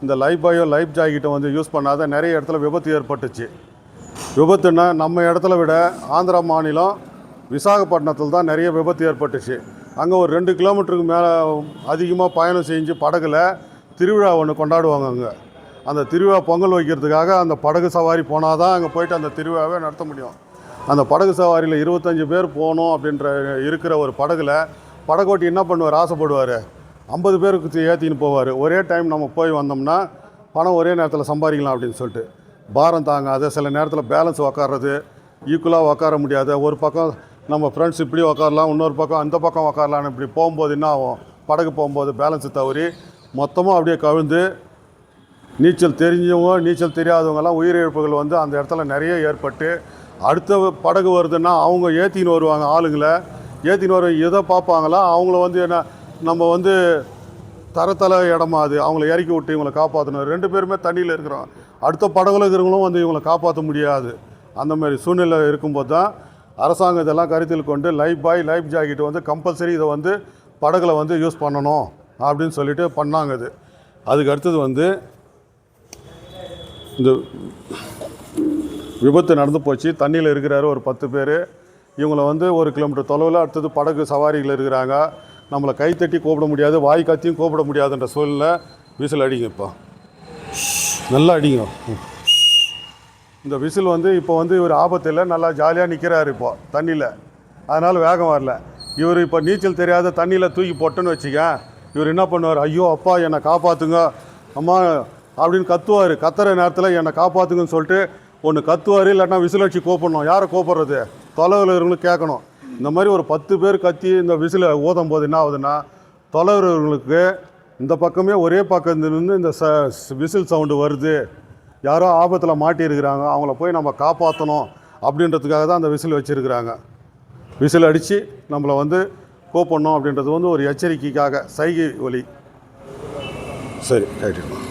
இந்த லைஃப் பாயும் லைஃப் ஜாக்கெட்டும் வந்து யூஸ் பண்ணாத நிறைய இடத்துல விபத்து ஏற்பட்டுச்சு. விபத்துன்னா நம்ம இடத்துல விட ஆந்திரா மாநிலம் விசாகப்பட்டினத்தில் தான் நிறைய விபத்து ஏற்பட்டுச்சு. அங்கே ஒரு 2 கிலோமீட்டருக்கு மேலே அதிகமாக பயணம் செஞ்சு படகுல திருவிழா ஒன்று கொண்டாடுவாங்க. அங்கே அந்த திருவிழா பொங்கல் வைக்கிறதுக்காக அந்த படகு சவாரி போனால் தான் அங்கே போயிட்டு அந்த திருவிழாவே நடத்த முடியும். அந்த படகு சவாரியில் 25 பேர் போகணும் அப்படின்ற இருக்கிற ஒரு படகுல படகோட்டி என்ன பண்ணுவார், ஆசைப்படுவார், 50 பேருக்கு ஏற்றின்னு போவார். ஒரே டைம் நம்ம போய் வந்தோம்னா பணம் ஒரே நேரத்தில் சம்பாதிக்கலாம் அப்படின்னு சொல்லிட்டு பாரம் தாங்காது. சில நேரத்தில் பேலன்ஸ் உக்காடுறது, ஈக்குவலாக உக்கார முடியாது. ஒரு பக்கம் நம்ம ஃப்ரெண்ட்ஸ் இப்படி உக்காரலாம், இன்னொரு பக்கம் அந்த பக்கம் உக்காரலான்னு இப்படி போகும்போது என்ன ஆகும், படகு போகும்போது பேலன்ஸு தவறி மொத்தமாக அப்படியே கவிழ்ந்து நீச்சல் தெரிஞ்சவங்க நீச்சல் தெரியாதவங்கெல்லாம் உயிரிழப்புகள் வந்து அந்த இடத்துல நிறைய ஏற்பட்டு, அடுத்த படகு வருதுன்னா அவங்க ஏற்றின்னு வருவாங்க, ஆளுங்களை ஏற்றின்னு வர எதை பார்ப்பாங்களா அவங்கள வந்து என்ன நம்ம வந்து தரத்தல இடமா அது, அவங்கள இறக்கி விட்டு இவங்களை காப்பாற்றணும். 2 பேருமே தண்ணியில் இருக்கிறோம், அடுத்த படகுல இருக்கிறவங்களும் வந்து இவங்களை காப்பாற்ற முடியாது. அந்த மாதிரி சூழ்நிலை இருக்கும்போது தான் அரசாங்கம் இதெல்லாம் கருத்தில் கொண்டு லைஃப் பாய் லைஃப் ஜாக்கெட் வந்து கம்பல்சரி இதை வந்து படகுல வந்து யூஸ் பண்ணணும் அப்படின்னு சொல்லிட்டு பண்ணாங்க. இது அதுக்கு அடுத்தது வந்து இந்த விபத்து நடந்து போச்சு. தண்ணியில் இருக்கிறாரு ஒரு 10 பேர். இவங்கள வந்து 1 கிலோமீட்டர் தொலைவில் அடுத்தது படகு சவாரிகள் இருக்கிறாங்க. நம்மளை கைத்தட்டி கூப்பிட முடியாது, வாய் கத்தியும் கூப்பிட முடியாதுன்ற சூழ்நிலை விசில் அடிங்க. இப்போ நல்லா அடிங்க. இந்த விசில் வந்து இப்போ வந்து இவர் ஆபத்தில் நல்லா ஜாலியாக நிற்கிறாரு இப்போ தண்ணியில், அதனால் வேகம் வரல. இவர் இப்போ நீச்சல் தெரியாத தண்ணியில் தூக்கி போட்டுன்னு வச்சுக்க, இவர் என்ன பண்ணுவார், ஐயோ அப்பா என்னை காப்பாற்றுங்க அம்மா அப்படின்னு கத்துவார். கத்துற நேரத்தில் என்னை காப்பாற்றுங்கன்னு சொல்லிட்டு ஒன்று கத்துவார், இல்லைன்னா விசில் அடிச்சு கூப்பிடணும். யாரை கூப்பிட்றது, தொலைவில் இருக்கிறவங்களுக்கு கேட்கணும். இந்த மாதிரி ஒரு 10 பேர் கத்தி இந்த விசிலை ஊதும் போது என்ன ஆகுதுன்னா, தொலைவர்களுக்கு இந்த பக்கமே ஒரே பக்கம் இருந்து இந்த விசில் சவுண்டு வருது, யாரோ ஆபத்தில் மாட்டியிருக்கிறாங்க, அவங்கள போய் நம்ம காப்பாற்றணும் அப்படின்றதுக்காக தான் அந்த விசில் வச்சுருக்கிறாங்க. விசில் அடித்து நம்மளை வந்து கூப்பிடணும் அப்படின்றது வந்து ஒரு எச்சரிக்கைக்காக சைகை ஒலி. சரி கேட்டுக்கலாம்,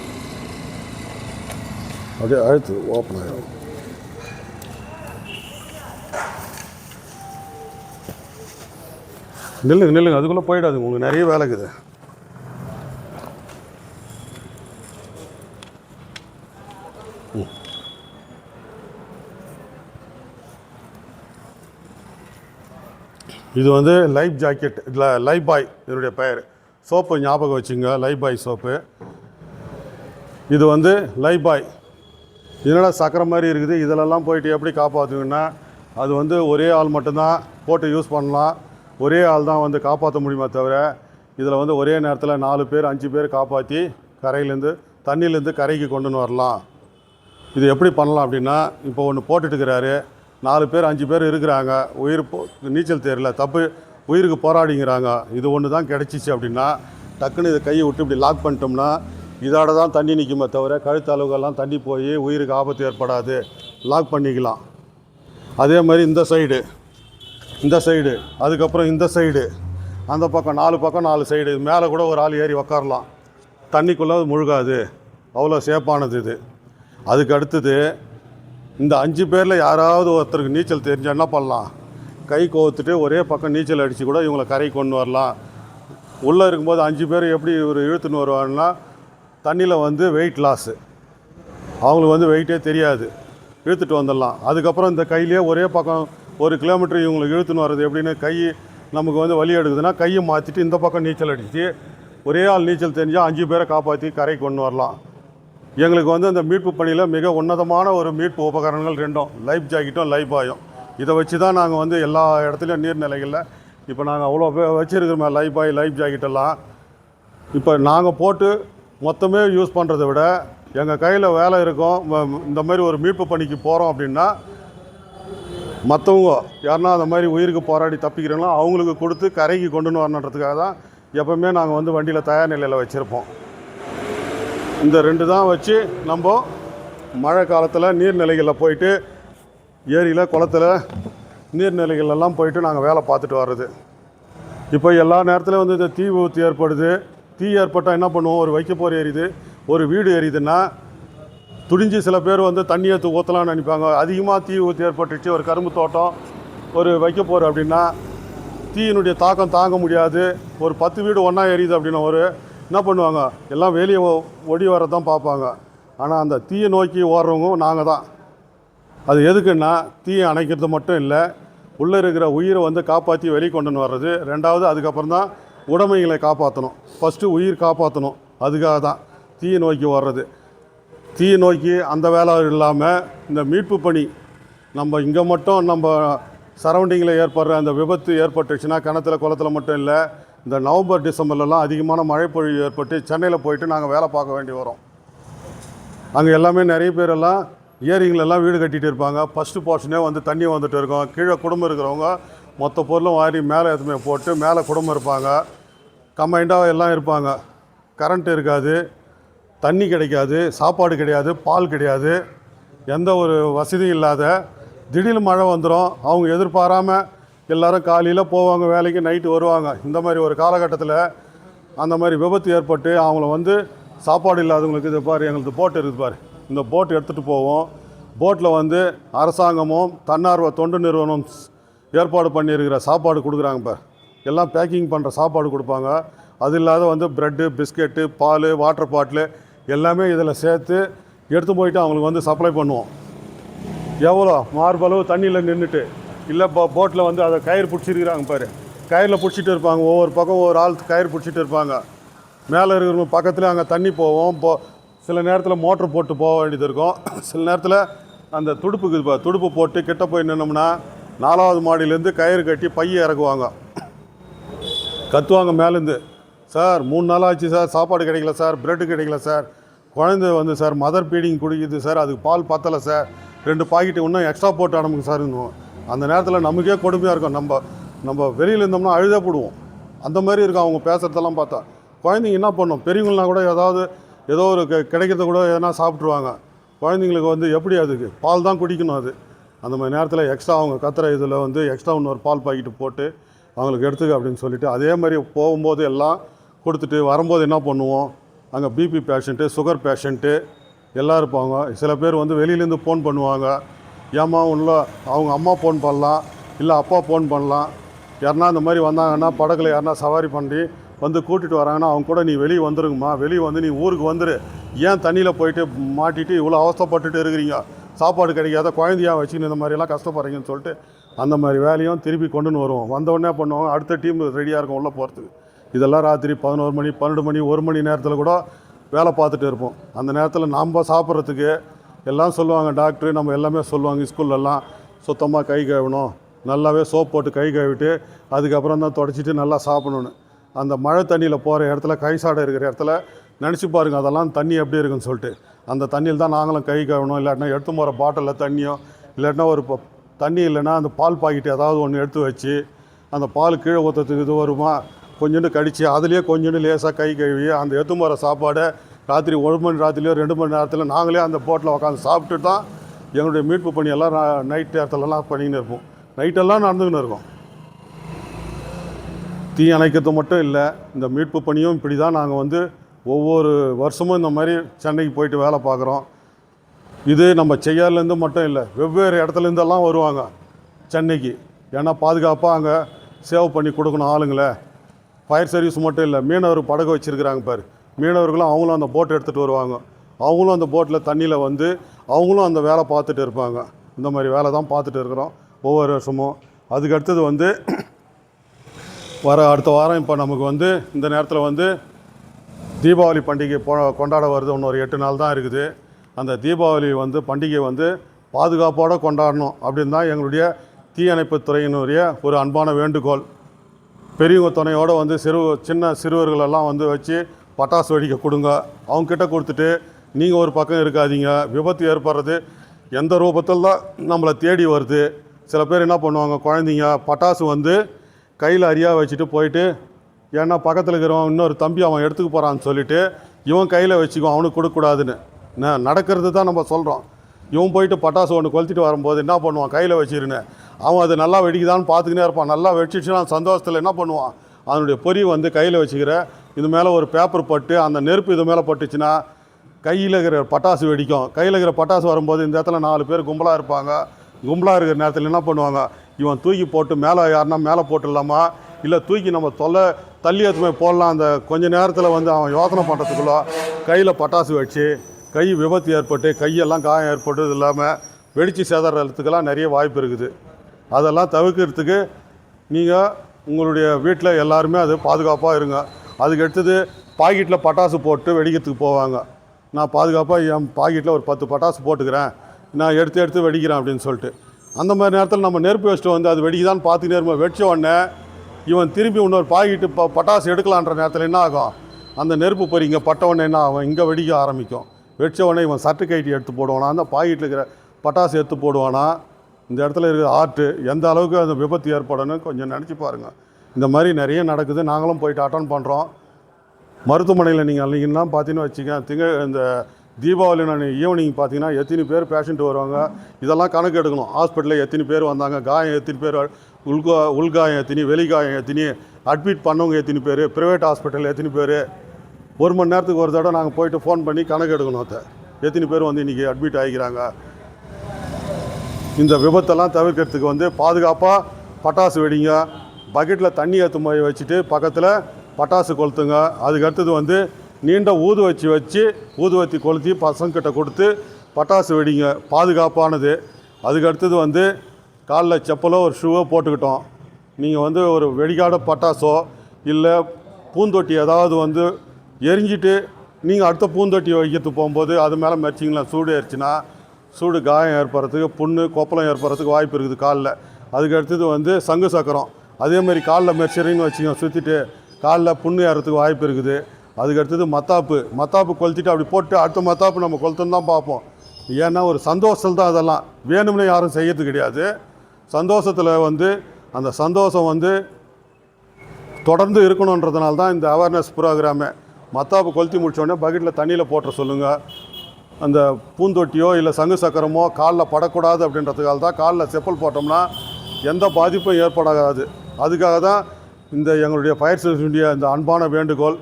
அப்படியே அழுத்து ஓப்பன் ஆகிடும். நில்லுங்க, அதுக்குள்ளே போயிடாது, உங்களுக்கு நிறைய வேலை இருக்குது. இது வந்து லைஃப் ஜாக்கெட், இதில் லைஃப் பாய் இதனுடைய பெயர். சோப்பு ஞாபகம் வச்சுங்க, லைஃப் பாய் சோப்பு. இது வந்து லைஃப் பாய். இதனால் சக்கரை மாதிரி இருக்குது, இதிலெல்லாம் போயிட்டு எப்படி காப்பாற்றுங்கன்னா, அது வந்து ஒரே ஆள் மட்டும்தான் போட்டு யூஸ் பண்ணலாம், ஒரே ஆள் தான் வந்து காப்பாற்ற முடியுமே தவிர, இதில் வந்து ஒரே நேரத்தில் 4 பேர் 5 பேர் காப்பாற்றி கரையிலேருந்து தண்ணியிலேருந்து கரைக்கு கொண்டுன்னு வரலாம். இது எப்படி பண்ணலாம் அப்படின்னா, இப்போ ஒன்று போட்டுட்டுருக்கிறாரு, 4 பேர் 5 பேர் இருக்கிறாங்க, நீச்சல் தெரியல, தப்பு உயிருக்கு போராடிங்கிறாங்க, இது ஒன்று தான் கிடச்சிச்சு அப்படின்னா, டக்குன்னு இதை கையை விட்டு இப்படி லாக் பண்ணிட்டோம்னா இதோட தான் தண்ணி நிற்குமே தவிர கழுத்து அளவுகள்லாம் தண்ணி போய் உயிருக்கு ஆபத்து ஏற்படாது, லாக் பண்ணிக்கலாம். அதே மாதிரி இந்த சைடு அதுக்கப்புறம் இந்த சைடு, அந்த பக்கம் 4 பக்கம் 4 சைடு, மேலே கூட ஒரு ஆள் ஏறி உக்காரலாம், தண்ணிக்குள்ளே முழுகாது, அவ்வளோ சேஃபானது இது. அதுக்கு அடுத்தது இந்த 5 பேரில் யாராவது ஒருத்தருக்கு நீச்சல் தெரிஞ்சால் என்ன பண்ணலாம், கை கோத்துட்டு ஒரே பக்கம் நீச்சல் அடித்து கூட இவங்களை கரை கொண்டு வரலாம். உள்ளே இருக்கும்போது 5 பேர் எப்படி ஒரு இழுத்துன்னு வருவாங்கன்னா, தண்ணியில் வந்து வெயிட் லாஸு, அவங்களுக்கு வந்து வெயிட்டே தெரியாது, இழுத்துட்டு வந்துடலாம். அதுக்கப்புறம் இந்த கையிலே ஒரே பக்கம் 1 கிலோமீட்டர் இவங்களுக்கு இழுத்துன்னு வர்றது எப்படின்னு, கை நமக்கு வந்து வலி எடுக்குதுன்னா கையை மாற்றிட்டு இந்த பக்கம் நீச்சல் அடித்து ஒரே ஆள் நீச்சல் தெரிஞ்சால் 5 பேரை காப்பாற்றி கரை கொண்டு வரலாம். எங்களுக்கு வந்து அந்த மீட்பு பணியில் மிக உன்னதமான ஒரு மீட்பு உபகரணங்கள் 2ம், லைஃப் ஜாக்கெட்டும் லைஃப் பாயும். இதை வச்சு தான் நாங்கள் வந்து எல்லா இடத்துலையும் நீர்நிலைகளில் இப்போ நாங்கள் அவ்வளோ வச்சுருக்கிறோமே லைஃப் பாய் லைஃப் ஜாக்கெட்டெல்லாம். இப்போ நாங்கள் போட்டு மொத்தமே யூஸ் பண்ணுறதை விட எங்கள் கையில் வேலை இருக்கும், இந்த மாதிரி ஒரு மீட்பு பணிக்கு போகிறோம் அப்படின்னா மற்றவங்க யாருன்னா அந்த மாதிரி உயிருக்கு போராடி தப்பிக்கிறாங்களோ அவங்களுக்கு கொடுத்து கரைக்கு கொண்டுன்னு வரணுன்றதுக்காக தான் எப்போவுமே நாங்கள் வந்து வண்டியில் தயார் நிலையில் வச்சுருப்போம். இந்த 2 தான் வச்சு நம்ம மழை காலத்தில் நீர்நிலைகளில் போயிட்டு, ஏரியில் குளத்தில் நீர்நிலைகளெல்லாம் போயிட்டு நாங்கள் வேலை பார்த்துட்டு வர்றது. இப்போ எல்லா நேரத்துலையும் வந்து இந்த தீ விபத்து ஏற்படுது. தீ ஏற்பட்டால் என்ன பண்ணுவோம், ஒரு வைக்கப்போர் எரியுது, ஒரு வீடு எரியுதுன்னா துடிஞ்சு சில பேர் வந்து தண்ணியை ஊற்றலாம்னு நினைப்பாங்க. அதிகமாக தீ விபத்து ஏற்பட்டுச்சு, ஒரு கரும்பு தோட்டம், ஒரு வைக்கப்போர் அப்படின்னா தீயினுடைய தாக்கம் தாங்க முடியாது, ஒரு 10 வீடு ஒன்றா எரியுது அப்படின்னா என்ன பண்ணுவாங்க, எல்லாம் வெளியே ஒடி வரதான் பார்ப்பாங்க. ஆனால் அந்த தீயை நோக்கி ஓடுறவங்க நாங்கள் தான். அது எதுக்குன்னா தீயை அணைக்கிறது மட்டும் இல்லை, உள்ளே இருக்கிற உயிரை வந்து காப்பாற்றி வெளியே கொண்டுன்னு வர்றது. 2வது அதுக்கப்புறம் தான் உடைமைகளை காப்பாற்றணும். ஃபஸ்ட்டு உயிர் காப்பாற்றணும், அதுக்காக தான் தீயை நோக்கி வர்றது. தீயை நோக்கி அந்த வேலை இல்லாமல் இந்த மீட்பு பணி நம்ம இங்கே மட்டும் நம்ம சரௌண்டிங்கில் ஏற்படுற அந்த விபத்து ஏற்பட்டுச்சுன்னா கிணத்துல குளத்தில் மட்டும் இல்லை, இந்த நவம்பர் டிசம்பர்லலாம் அதிகமான மழை பொழிவு ஏற்பட்டு சென்னையில் போயிட்டு நாங்கள் வேலை பார்க்க வேண்டி வரும். அங்கே எல்லாமே நிறைய பேரெல்லாம் ஏரிங்களெல்லாம் வீடு கட்டிகிட்டு இருப்பாங்க. ஃபஸ்ட்டு போர்ஷனே வந்து தண்ணி வந்துட்டு இருக்கும். கீழே குடும்பம் இருக்கிறவங்க மொத்த பொருளும் வாரி மேலே எதுவுமே போட்டு மேலே குடும்பம் இருப்பாங்க, கம்பைண்டாக எல்லாம் இருப்பாங்க. கரண்ட் இருக்காது, தண்ணி கிடைக்காது, சாப்பாடு கிடையாது, பால் கிடையாது, எந்த ஒரு வசதியும் இல்லாத திடீர்னு மழை வந்துடும். அவங்க எதிர்பாராமல் எல்லோரும் காலையில் போவாங்க வேலைக்கு, நைட்டு வருவாங்க. இந்த மாதிரி ஒரு காலகட்டத்தில் அந்த மாதிரி விபத்து ஏற்பட்டு அவங்கள வந்து சாப்பாடு இல்லாதவங்களுக்கு இது பாரு, எங்களுக்கு போட்டு இருக்குது பாரு, இந்த போட்டு எடுத்துகிட்டு போவோம். போட்டில் வந்து அரசாங்கமும் தன்னார்வ தொண்டு நிறுவனம் ஏற்பாடு பண்ணியிருக்கிற சாப்பாடு கொடுக்குறாங்க. இப்போ எல்லாம் பேக்கிங் பண்ணுற சாப்பாடு கொடுப்பாங்க. அது இல்லாத வந்து ப்ரெட்டு, பிஸ்கெட்டு, பால், வாட்டர் பாட்டிலு எல்லாமே இதில் சேர்த்து எடுத்து போயிட்டு அவங்களுக்கு வந்து சப்ளை பண்ணுவோம். எவ்வளோ மார்பளவு தண்ணியில் நின்றுட்டு இல்லை போட்டில் வந்து அதை கயிறு பிடிச்சிருக்கிறாங்க பாரு, கயிறில் பிடிச்சிட்டு இருப்பாங்க, ஒவ்வொரு பக்கம் ஒவ்வொரு ஆள் கயிறு பிடிச்சிட்டு இருப்பாங்க. மேலே இருக்கிறவங்க பக்கத்தில் அங்கே தண்ணி போவோம். சில நேரத்தில் மோட்ரு போட்டு போக வேண்டியது இருக்கும். சில நேரத்தில் அந்த துடுப்பு போட்டு கிட்ட போய் நின்னோம்னா 4வது மாடியிலேருந்து கயிறு கட்டி பையை இறக்குவாங்க. கத்துவாங்க மேலேருந்து, சார் 3 நாள் ஆச்சு சார், சாப்பாடு கிடைக்கல சார், ப்ரெட்டு கிடைக்கல சார், குழந்தை வந்து சார் மதர் ஃபீடிங் குடிக்குது சார், அதுக்கு பால் பத்தலை சார், 2 பாக்கெட்டு இன்னும் எக்ஸ்ட்ரா போட்டு அனுப்புங்க சார். அந்த நேரத்தில் நமக்கே கொடுமையாக இருக்கும். நம்ம வெளியில் இருந்தோம்னா அழுதே போடுவோம். அந்த மாதிரி இருக்கும் அவங்க பேசுகிறதெல்லாம் பார்த்தா. குழந்தைங்க என்ன பண்ணும், பெரியவங்களாம் கூட ஏதோ ஒரு கிடைக்கிறத கூட எதனா சாப்பிட்ருவாங்க. குழந்தைங்களுக்கு வந்து எப்படி அதுக்கு பால் தான் குடிக்கணும். அந்த மாதிரி நேரத்தில் எக்ஸ்ட்ரா அவங்க கத்துற இதில் வந்து எக்ஸ்ட்ரா இன்னொரு பால் பாக்கெட்டு போட்டு அவங்களுக்கு எடுத்துக்க அப்படின்னு சொல்லிவிட்டு, அதே மாதிரி போகும்போது எல்லாம் கொடுத்துட்டு வரும்போது என்ன பண்ணுவோம், அங்கே பிபி பேஷண்ட்டு, சுகர் பேஷண்ட்டு எல்லாம் இருப்பாங்க. சில பேர் வந்து வெளியிலேருந்து ஃபோன் பண்ணுவாங்க. ஏம்மா உள்ள அவங்க அம்மா ஃபோன் பண்ணலாம், இல்லை அப்பா ஃபோன் பண்ணலாம். யாருன்னா இந்த மாதிரி வந்தாங்கன்னா படகுல யாருன்னா சவாரி பண்ணி வந்து கூட்டிகிட்டு வராங்கன்னா அவங்க கூட நீ வெளியே வந்துருங்கம்மா, வெளியே வந்து நீ ஊருக்கு வந்துரு, ஏன் தண்ணியில் போயிட்டு மாட்டிட்டு இவ்வளோ அவஸ்தைப்பட்டுட்டு இருக்கிறீங்க, சாப்பாடு கிடைக்காத குழந்தையாக வச்சுன்னு இந்த மாதிரியெல்லாம் கஷ்டப்படுறீங்கன்னு சொல்லிட்டு அந்த மாதிரி வேலையும் திருப்பி கொண்டுன்னு வருவோம். வந்தவுடனே பண்ணுவோம், அடுத்த டீம் ரெடியாக இருக்கும் உள்ளே போகிறதுக்கு. இதெல்லாம் ராத்திரி 11 மணி 12 மணி 1 மணி நேரத்தில் கூட வேலை பார்த்துட்டு இருப்போம். அந்த நேரத்தில் நம்ம சாப்பிட்றதுக்கு எல்லாம் சொல்லுவாங்க டாக்டரு, நம்ம எல்லாமே சொல்லுவாங்க ஸ்கூல்லலாம், சுத்தமாக கை கழுவணும், நல்லாவே சோப் போட்டு கை கழுவிட்டு அதுக்கப்புறம் தான் தொடச்சிட்டு நல்லா சாப்பிடணுன்னு. அந்த மழை தண்ணியில் போகிற இடத்துல, கை சாடை இருக்கிற இடத்துல நினச்சி பாருங்கள் அதெல்லாம் தண்ணி எப்படி இருக்குன்னு சொல்லிட்டு. அந்த தண்ணியில் தான் நாங்களும் கை கழுவணும். இல்லாட்டினா எடுத்து போகிற பாட்டிலில் தண்ணியோ, இல்லாட்டினா ஒரு தண்ணி இல்லைன்னா அந்த பால் பாக்கெட் ஏதாவது ஒன்று எடுத்து வச்சு அந்த பால் கீழே ஊற்றுறதுக்கு இது வருமா கொஞ்சோண்டு கடித்து அதுலேயே கொஞ்சோண்டு லேசாக கை கழுவி அந்த எடுத்து போகிற சாப்பாடை ராத்திரி 1 மணி ராத்திரிலையோ 2 மணி நேரத்தில் நாங்களே அந்த போட்டில் உட்காந்து சாப்பிட்டு தான் எங்களுடைய மீட்பு பணியெல்லாம் நைட் நேரத்துலலாம் பண்ணின்னு இருப்போம். நைட்டெல்லாம் நடந்துக்கின்னு இருக்கோம். தீ அணைக்கிறது மட்டும் இல்லை, இந்த மீட்பு பணியும் இப்படி தான் நாங்கள் வந்து ஒவ்வொரு வருஷமும் இந்த மாதிரி சென்னைக்கு போயிட்டு வேலை பார்க்குறோம். இது நம்ம செய்யாதுலேருந்து மட்டும் இல்லை, வெவ்வேறு இடத்துலேருந்தெல்லாம் வருவாங்க சென்னைக்கு. ஏன்னா பாதுகாப்பாக அங்கே சேவ் பண்ணி கொடுக்கணும் ஆளுங்களை. ஃபயர் சர்வீஸ் மட்டும் இல்லை, மீனவர் படகு வச்சுருக்கிறாங்க பாரு, மீனவர்களும் அவங்களும் அந்த போட்டை எடுத்துகிட்டு வருவாங்க. அவங்களும் அந்த போட்டில் தண்ணியில் வந்து அவங்களும் அந்த வேலை பார்த்துட்டு இருப்பாங்க. இந்த மாதிரி வேலை தான் பார்த்துட்டு இருக்கிறோம் ஒவ்வொரு வருஷமும். அதுக்கு அடுத்தது வந்து அடுத்த வாரம் இப்போ நமக்கு வந்து இந்த நேரத்தில் வந்து தீபாவளி பண்டிகை கொண்டாட வருது. இன்னொரு 8 நாள் தான் இருக்குது. அந்த தீபாவளி வந்து பண்டிகை வந்து பாதுகாப்போடு கொண்டாடணும் அப்படின்னு தான் எங்களுடைய தீயணைப்பு துறையினுடைய ஒரு அன்பான வேண்டுகோள். பெரியவங்க துணையோடு வந்து சின்ன சிறுவர்களெல்லாம் வந்து வச்சு பட்டாசு வெடிக்க கொடுங்க. அவங்கக்கிட்ட கொடுத்துட்டு நீங்கள் ஒரு பக்கம் இருக்காதீங்க. விபத்து ஏற்படுறது எந்த ரூபத்தில் தான் நம்மளை தேடி வருது. சில பேர் என்ன பண்ணுவாங்க, குழந்தைங்க பட்டாசு வந்து கையில் அறியாக வச்சுட்டு போயிட்டு, ஏன்னா பக்கத்தில் இருக்கிறவன் இன்னொரு தம்பி அவன் எடுத்துக்க போகிறான்னு சொல்லிவிட்டு இவன் கையில் வச்சுக்குவான், அவனுக்கு கொடுக்கக்கூடாதுன்னு. நடக்கிறது தான் நம்ம சொல்கிறோம். இவன் போயிட்டு பட்டாசு ஒன்று கொளுத்திட்டு வரும்போது என்ன பண்ணுவான், கையில் வச்சிருன்னு அவன் அது நல்லா வெடிக்குதான்னு பார்த்துக்கினே இருப்பான். நல்லா வெடிச்சிச்சுன்னா சந்தோஷத்தில் என்ன பண்ணுவான், அதனுடைய பொறி வந்து கையில் வச்சுக்கிற இது மேலே ஒரு பேப்பர் பட்டு அந்த நெருப்பு இது மேலே பட்டுச்சுன்னா கையில் இருக்கிற பட்டாசு வெடிக்கும். கையில் இருக்கிற பட்டாசு வரும்போது இந்த இடத்துல 4 பேர் கும்பலாக இருப்பாங்க. கும்பலாக இருக்கிற நேரத்தில் என்ன பண்ணுவாங்க, இவன் தூக்கி போட்டு மேலே யாருன்னா மேலே போட்டுடலாமா, இல்லை தூக்கி நம்ம தள்ளி எடுத்துமே போடலாம். அந்த கொஞ்ச நேரத்தில் வந்து அவன் யோசனை பண்ணுறதுக்குள்ள கையில் பட்டாசு வச்சு கை விபத்து ஏற்பட்டு கையெல்லாம் காயம் ஏற்பட்டு இது இல்லாமல் வெடித்து சேதறதுக்கெல்லாம் நிறைய வாய்ப்பு இருக்குது. அதெல்லாம் தவிர்க்கிறதுக்கு நீங்கள் உங்களுடைய வீட்டில் எல்லாருமே அது பாதுகாப்பாக இருங்க. அதுக்கு அடுத்தது பாக்கெட்டில் பட்டாசு போட்டு வெடிக்கிறதுக்கு போவாங்க. நான் பாதுகாப்பாக என் பாக்கெட்டில் ஒரு 10 பட்டாசு போட்டுக்கிறேன், நான் எடுத்து வெடிக்கிறேன் அப்படின்னு சொல்லிட்டு. அந்த மாதிரி நேரத்தில் நம்ம நெருப்பு வச்சுட்டு வந்து அது வெடிக்குதான்னு பார்த்துக்கிட்டே இருப்போம். வெடிச்ச உடனே இவன் திரும்பி இன்னொரு பாக்கெட்டு பட்டாசு எடுக்கலான்ற நேரத்தில் என்ன ஆகும், அந்த நெருப்பு பொறிங்க பட்ட உடனே என்ன ஆகும், இங்கே வெடிக்க ஆரம்பிக்கும். வெடிச்ச உடனே இவன் சட்டு கைட்டி எடுத்து போடுவானா, அந்த பாக்கெட்டில் இருக்கிற பட்டாசு எடுத்து போடுவானா. இந்த இடத்துல இருக்கிற ஆர்ட்டு எந்த அளவுக்கு அந்த விபத்து ஏற்படணும்னு கொஞ்சம் நினச்சி பாருங்கள். இந்த மாதிரி நிறைய நடக்குது. நாங்களும் போயிட்டு அட்டன் பண்ணுறோம். மருத்துவமனையில் நீங்கள் அன்றைக்கின்னா பார்த்தீங்கன்னு வச்சுக்க, இந்த தீபாவளி ஈவினிங் பார்த்தீங்கன்னா எத்தனை பேர் பேஷண்ட் வருவாங்க, இதெல்லாம் கணக்கு எடுக்கணும். ஹாஸ்பிட்டலில் எத்தனை பேர் வந்தாங்க, காயம் எத்தனை பேர், உள்காயம் எத்தனை, வெளிக்காயம் எத்தனை, அட்மிட் பண்ணவங்க எத்தனை பேர், ப்ரைவேட் ஹாஸ்பிட்டலில் எத்தனை பேர். 1 மணி நேரத்துக்கு ஒரு தடவை நாங்கள் போயிட்டு ஃபோன் பண்ணி கணக்கு எடுக்கணும். எத்தனை பேர் வந்து இன்றைக்கி அட்மிட் ஆகிக்கிறாங்க. இந்த விபத்தெல்லாம் தவிர்க்கிறதுக்கு வந்து பாதுகாப்பாக பட்டாசு வெடிங்க. பக்கெட்டில் தண்ணி ஏற்று போய் வச்சுட்டு பக்கத்தில் பட்டாசு கொளுத்துங்க. அதுக்கு அடுத்தது வந்து நீண்ட ஊதுவத்தி கொளுத்தி பசங்கிட்ட கொடுத்து பட்டாசு வெடிங்க, பாதுகாப்பானது. அதுக்கு அடுத்தது வந்து காலில் செப்பலோ ஒரு ஷூவோ போட்டுக்கிட்டோம். நீங்கள் வந்து ஒரு வெடிக்காத பட்டாசோ இல்லை பூந்தொட்டி ஏதாவது வந்து எரிஞ்சிட்டு நீங்கள் அடுத்த பூந்தொட்டி வைக்கிறதுக்கு போகும்போது அது மேலே மெரிச்சிங்களா சூடு ஏறிச்சுன்னா சூடு காயம் ஏற்படுறதுக்கு புண்ணு கொப்பளம் ஏற்படுறதுக்கு வாய்ப்பு இருக்குது காலில். அதுக்கு அடுத்தது வந்து சங்கு சக்கரம் அதேமாதிரி காலில் மெரிச்சிரின்னு வச்சுக்கோங்க சுற்றிட்டு காலில் புண்ணு ஏறதுக்கு வாய்ப்பு இருக்குது. அதுக்கு அடுத்தது மத்தாப்பு கொளுத்திட்டு அப்படி போட்டு அடுத்த மத்தாப்பு நம்ம கொளுத்துன்னு தான் பார்ப்போம். ஏன்னா ஒரு சந்தோஷத்தில் தான் அதெல்லாம் வேணும்னே யாரும் செய்யறது கிடையாது. சந்தோஷத்தில் வந்து அந்த சந்தோஷம் வந்து தொடர்ந்து இருக்கணுன்றதுனால தான் இந்த அவேர்னஸ் ப்ரோக்ராமே. மத்தாப்பு கொளுத்தி முடித்தோடனே பக்கெட்டில் தண்ணியில் போட்டுற சொல்லுங்கள். அந்த பூந்தொட்டியோ இல்லை சங்கு சக்கரமோ காலில் படக்கூடாது அப்படின்றதுக்காக தான். காலில் செப்பல் போட்டோம்னா எந்த பாதிப்பும் ஏற்படாது. அதுக்காக தான் இந்த எங்களுடைய ஃபயர் சர்வீஸுடைய இந்த அன்பான வேண்டுகோள்.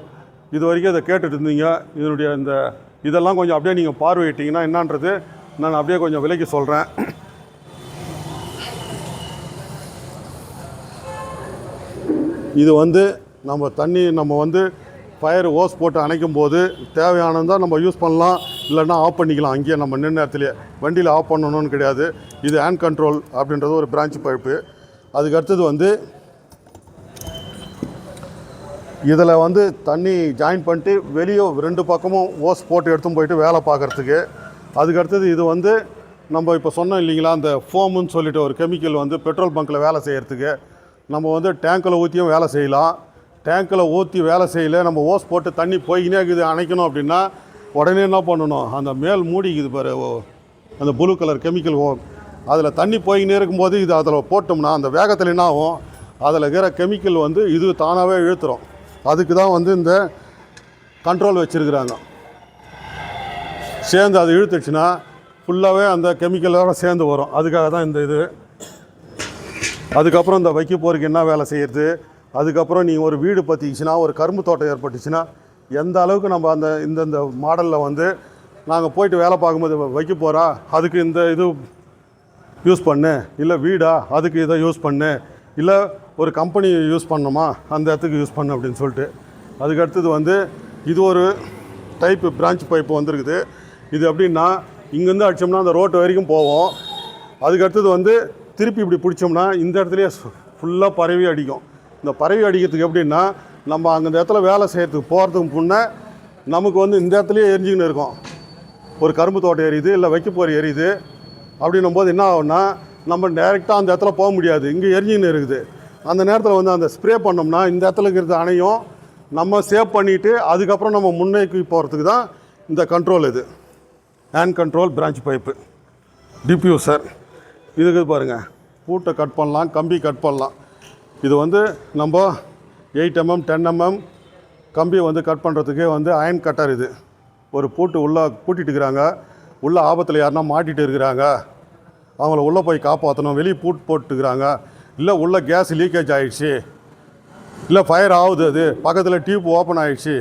இது வரைக்கும் இதை கேட்டுட்டு இருந்தீங்க. இதனுடைய இதெல்லாம் கொஞ்சம் அப்படியே நீங்கள் பார்வையிட்டிங்கன்னா என்னன்றது நான் அப்படியே கொஞ்சம் விலைக்கு சொல்கிறேன். இது வந்து நம்ம வந்து ஃபயர் ஓஸ் போட்டு அணைக்கும் போது தேவையானதான் நம்ம யூஸ் பண்ணலாம், இல்லைன்னா ஆஃப் பண்ணிக்கலாம். அங்கேயே நம்ம நின்ன இடத்துலையே வண்டியில் ஆஃப் பண்ணணும்னு கிடையாது. இது ஹேண்ட் கண்ட்ரோல் அப்படின்றது ஒரு பிரான்ச் பைப்பு. அதுக்கு அடுத்தது வந்து இதில் வந்து தண்ணி ஜாயின் பண்ணிட்டு வெளியே 2 பக்கமும் ஓஸ் போட்டு எடுத்துன்னு போயிட்டு வேலை பார்க்குறதுக்கு. அதுக்கடுத்தது இது வந்து நம்ம இப்போ சொன்னோம் இல்லைங்களா, அந்த ஃபோமுன்னு சொல்லிட்டு ஒரு கெமிக்கல் வந்து பெட்ரோல் பங்க்கில் வேலை செய்கிறதுக்கு. நம்ம வந்து டேங்கில் ஊற்றியும் வேலை செய்யலாம். டேங்கில் ஊற்றி வேலை செய்யலை, நம்ம ஓஸ் போட்டு தண்ணி போய்கினே இருக்குது அணைக்கணும் அப்படின்னா உடனே என்ன பண்ணணும், அந்த மேல் மூடிக்குது பாரு அந்த ப்ளூ கலர் கெமிக்கல் அதில் தண்ணி போய்கினே இருக்கும்போது இது அதில் போட்டோம்னா அந்த வேகத்தில் என்ன ஆகும், அதில் இருக்கிற கெமிக்கல் வந்து இது தானாகவே இழுத்துரும். அதுக்கு தான் வந்து இந்த கண்ட்ரோல் வச்சுருக்குறாங்க. சேர்ந்து அது இழுத்துச்சுன்னா ஃபுல்லாகவே அந்த கெமிக்கலோட சேர்ந்து வரும். அதுக்காக தான் இந்த இது. அதுக்கப்புறம் இந்த வைக்க போருக்கு என்ன வேலை செய்கிறது, அதுக்கப்புறம் நீங்கள் ஒரு வீடு பற்றிச்சுன்னா ஒரு கரும்பு தோட்டம் ஏற்பட்டுச்சுன்னா எந்த அளவுக்கு நம்ம அந்த இந்த மாடலில் வந்து நாங்கள் போயிட்டு வேலை பார்க்கும்போது வைக்க போகிறா அதுக்கு இந்த இது யூஸ் பண்ணு, இல்லை வீடா அதுக்கு இதை யூஸ் பண்ணு, இல்லை ஒரு கம்பெனி யூஸ் பண்ணணுமா அந்த இடத்துக்கு யூஸ் பண்ணு அப்படின்னு சொல்லிட்டு. அதுக்கு அடுத்தது வந்து இது ஒரு டைப்பு பிரான்ச் பைப்பு வந்துருக்குது. இது எப்படின்னா இங்கேருந்து அடித்தோம்னா அந்த ரோட்டு வரைக்கும் போவோம். அதுக்கடுத்தது வந்து திருப்பி இப்படி பிடிச்சோம்னா இந்த இடத்துலையே ஃபுல்லாக பரவி அடிக்கும். இந்த பரவி அடிக்கிறதுக்கு எப்படின்னா நம்ம அங்கே இந்த இடத்துல வேலை செய்கிறதுக்கு போகிறதுக்கு முன்னே நமக்கு வந்து இந்த இடத்துலையே எரிஞ்சிக்கின்னு இருக்கும். ஒரு கரும்பு தோட்டம் எரியுது, இல்லை வைக்க போகிற எரியுது அப்படின்னும் போது என்ன ஆகும்னா நம்ம டைரெக்டாக அந்த இடத்துல போக முடியாது, இங்கே எரிஞ்சின்னு இருக்குது. அந்த நேரத்தில் வந்து அந்த ஸ்ப்ரே பண்ணோம்னா இந்த இடத்துல இருக்கிறது அணையும், நம்ம சேவ் பண்ணிவிட்டு அதுக்கப்புறம் நம்ம முன்னேக்கி போகிறதுக்கு தான் இந்த கண்ட்ரோல். இது hand control branch pipe diffuser. இதுக்கு பாருங்கள், பூட்டை கட் பண்ணலாம், கம்பி கட் பண்ணலாம். இது வந்து நம்ம 8 mm 10 mm கம்பியை வந்து கட் பண்ணுறதுக்கே வந்து அயன் கட்டர். இது ஒரு பூட்டு உள்ளே பூட்டிட்டு இருக்கிறாங்க, உள்ளே ஆபத்தில் யாருன்னா மாட்டிகிட்டு இருக்கிறாங்க, அவங்கள உள்ளே போய் காப்பாற்றணும், வெளியே பூட்டு போட்டுக்கிறாங்க, இல்லை உள்ளே கேஸ் லீக்கேஜ் ஆகிடுச்சு, இல்லை ஃபயர் ஆகுது, அது பக்கத்தில் டியூப் ஓப்பன் ஆகிடுச்சு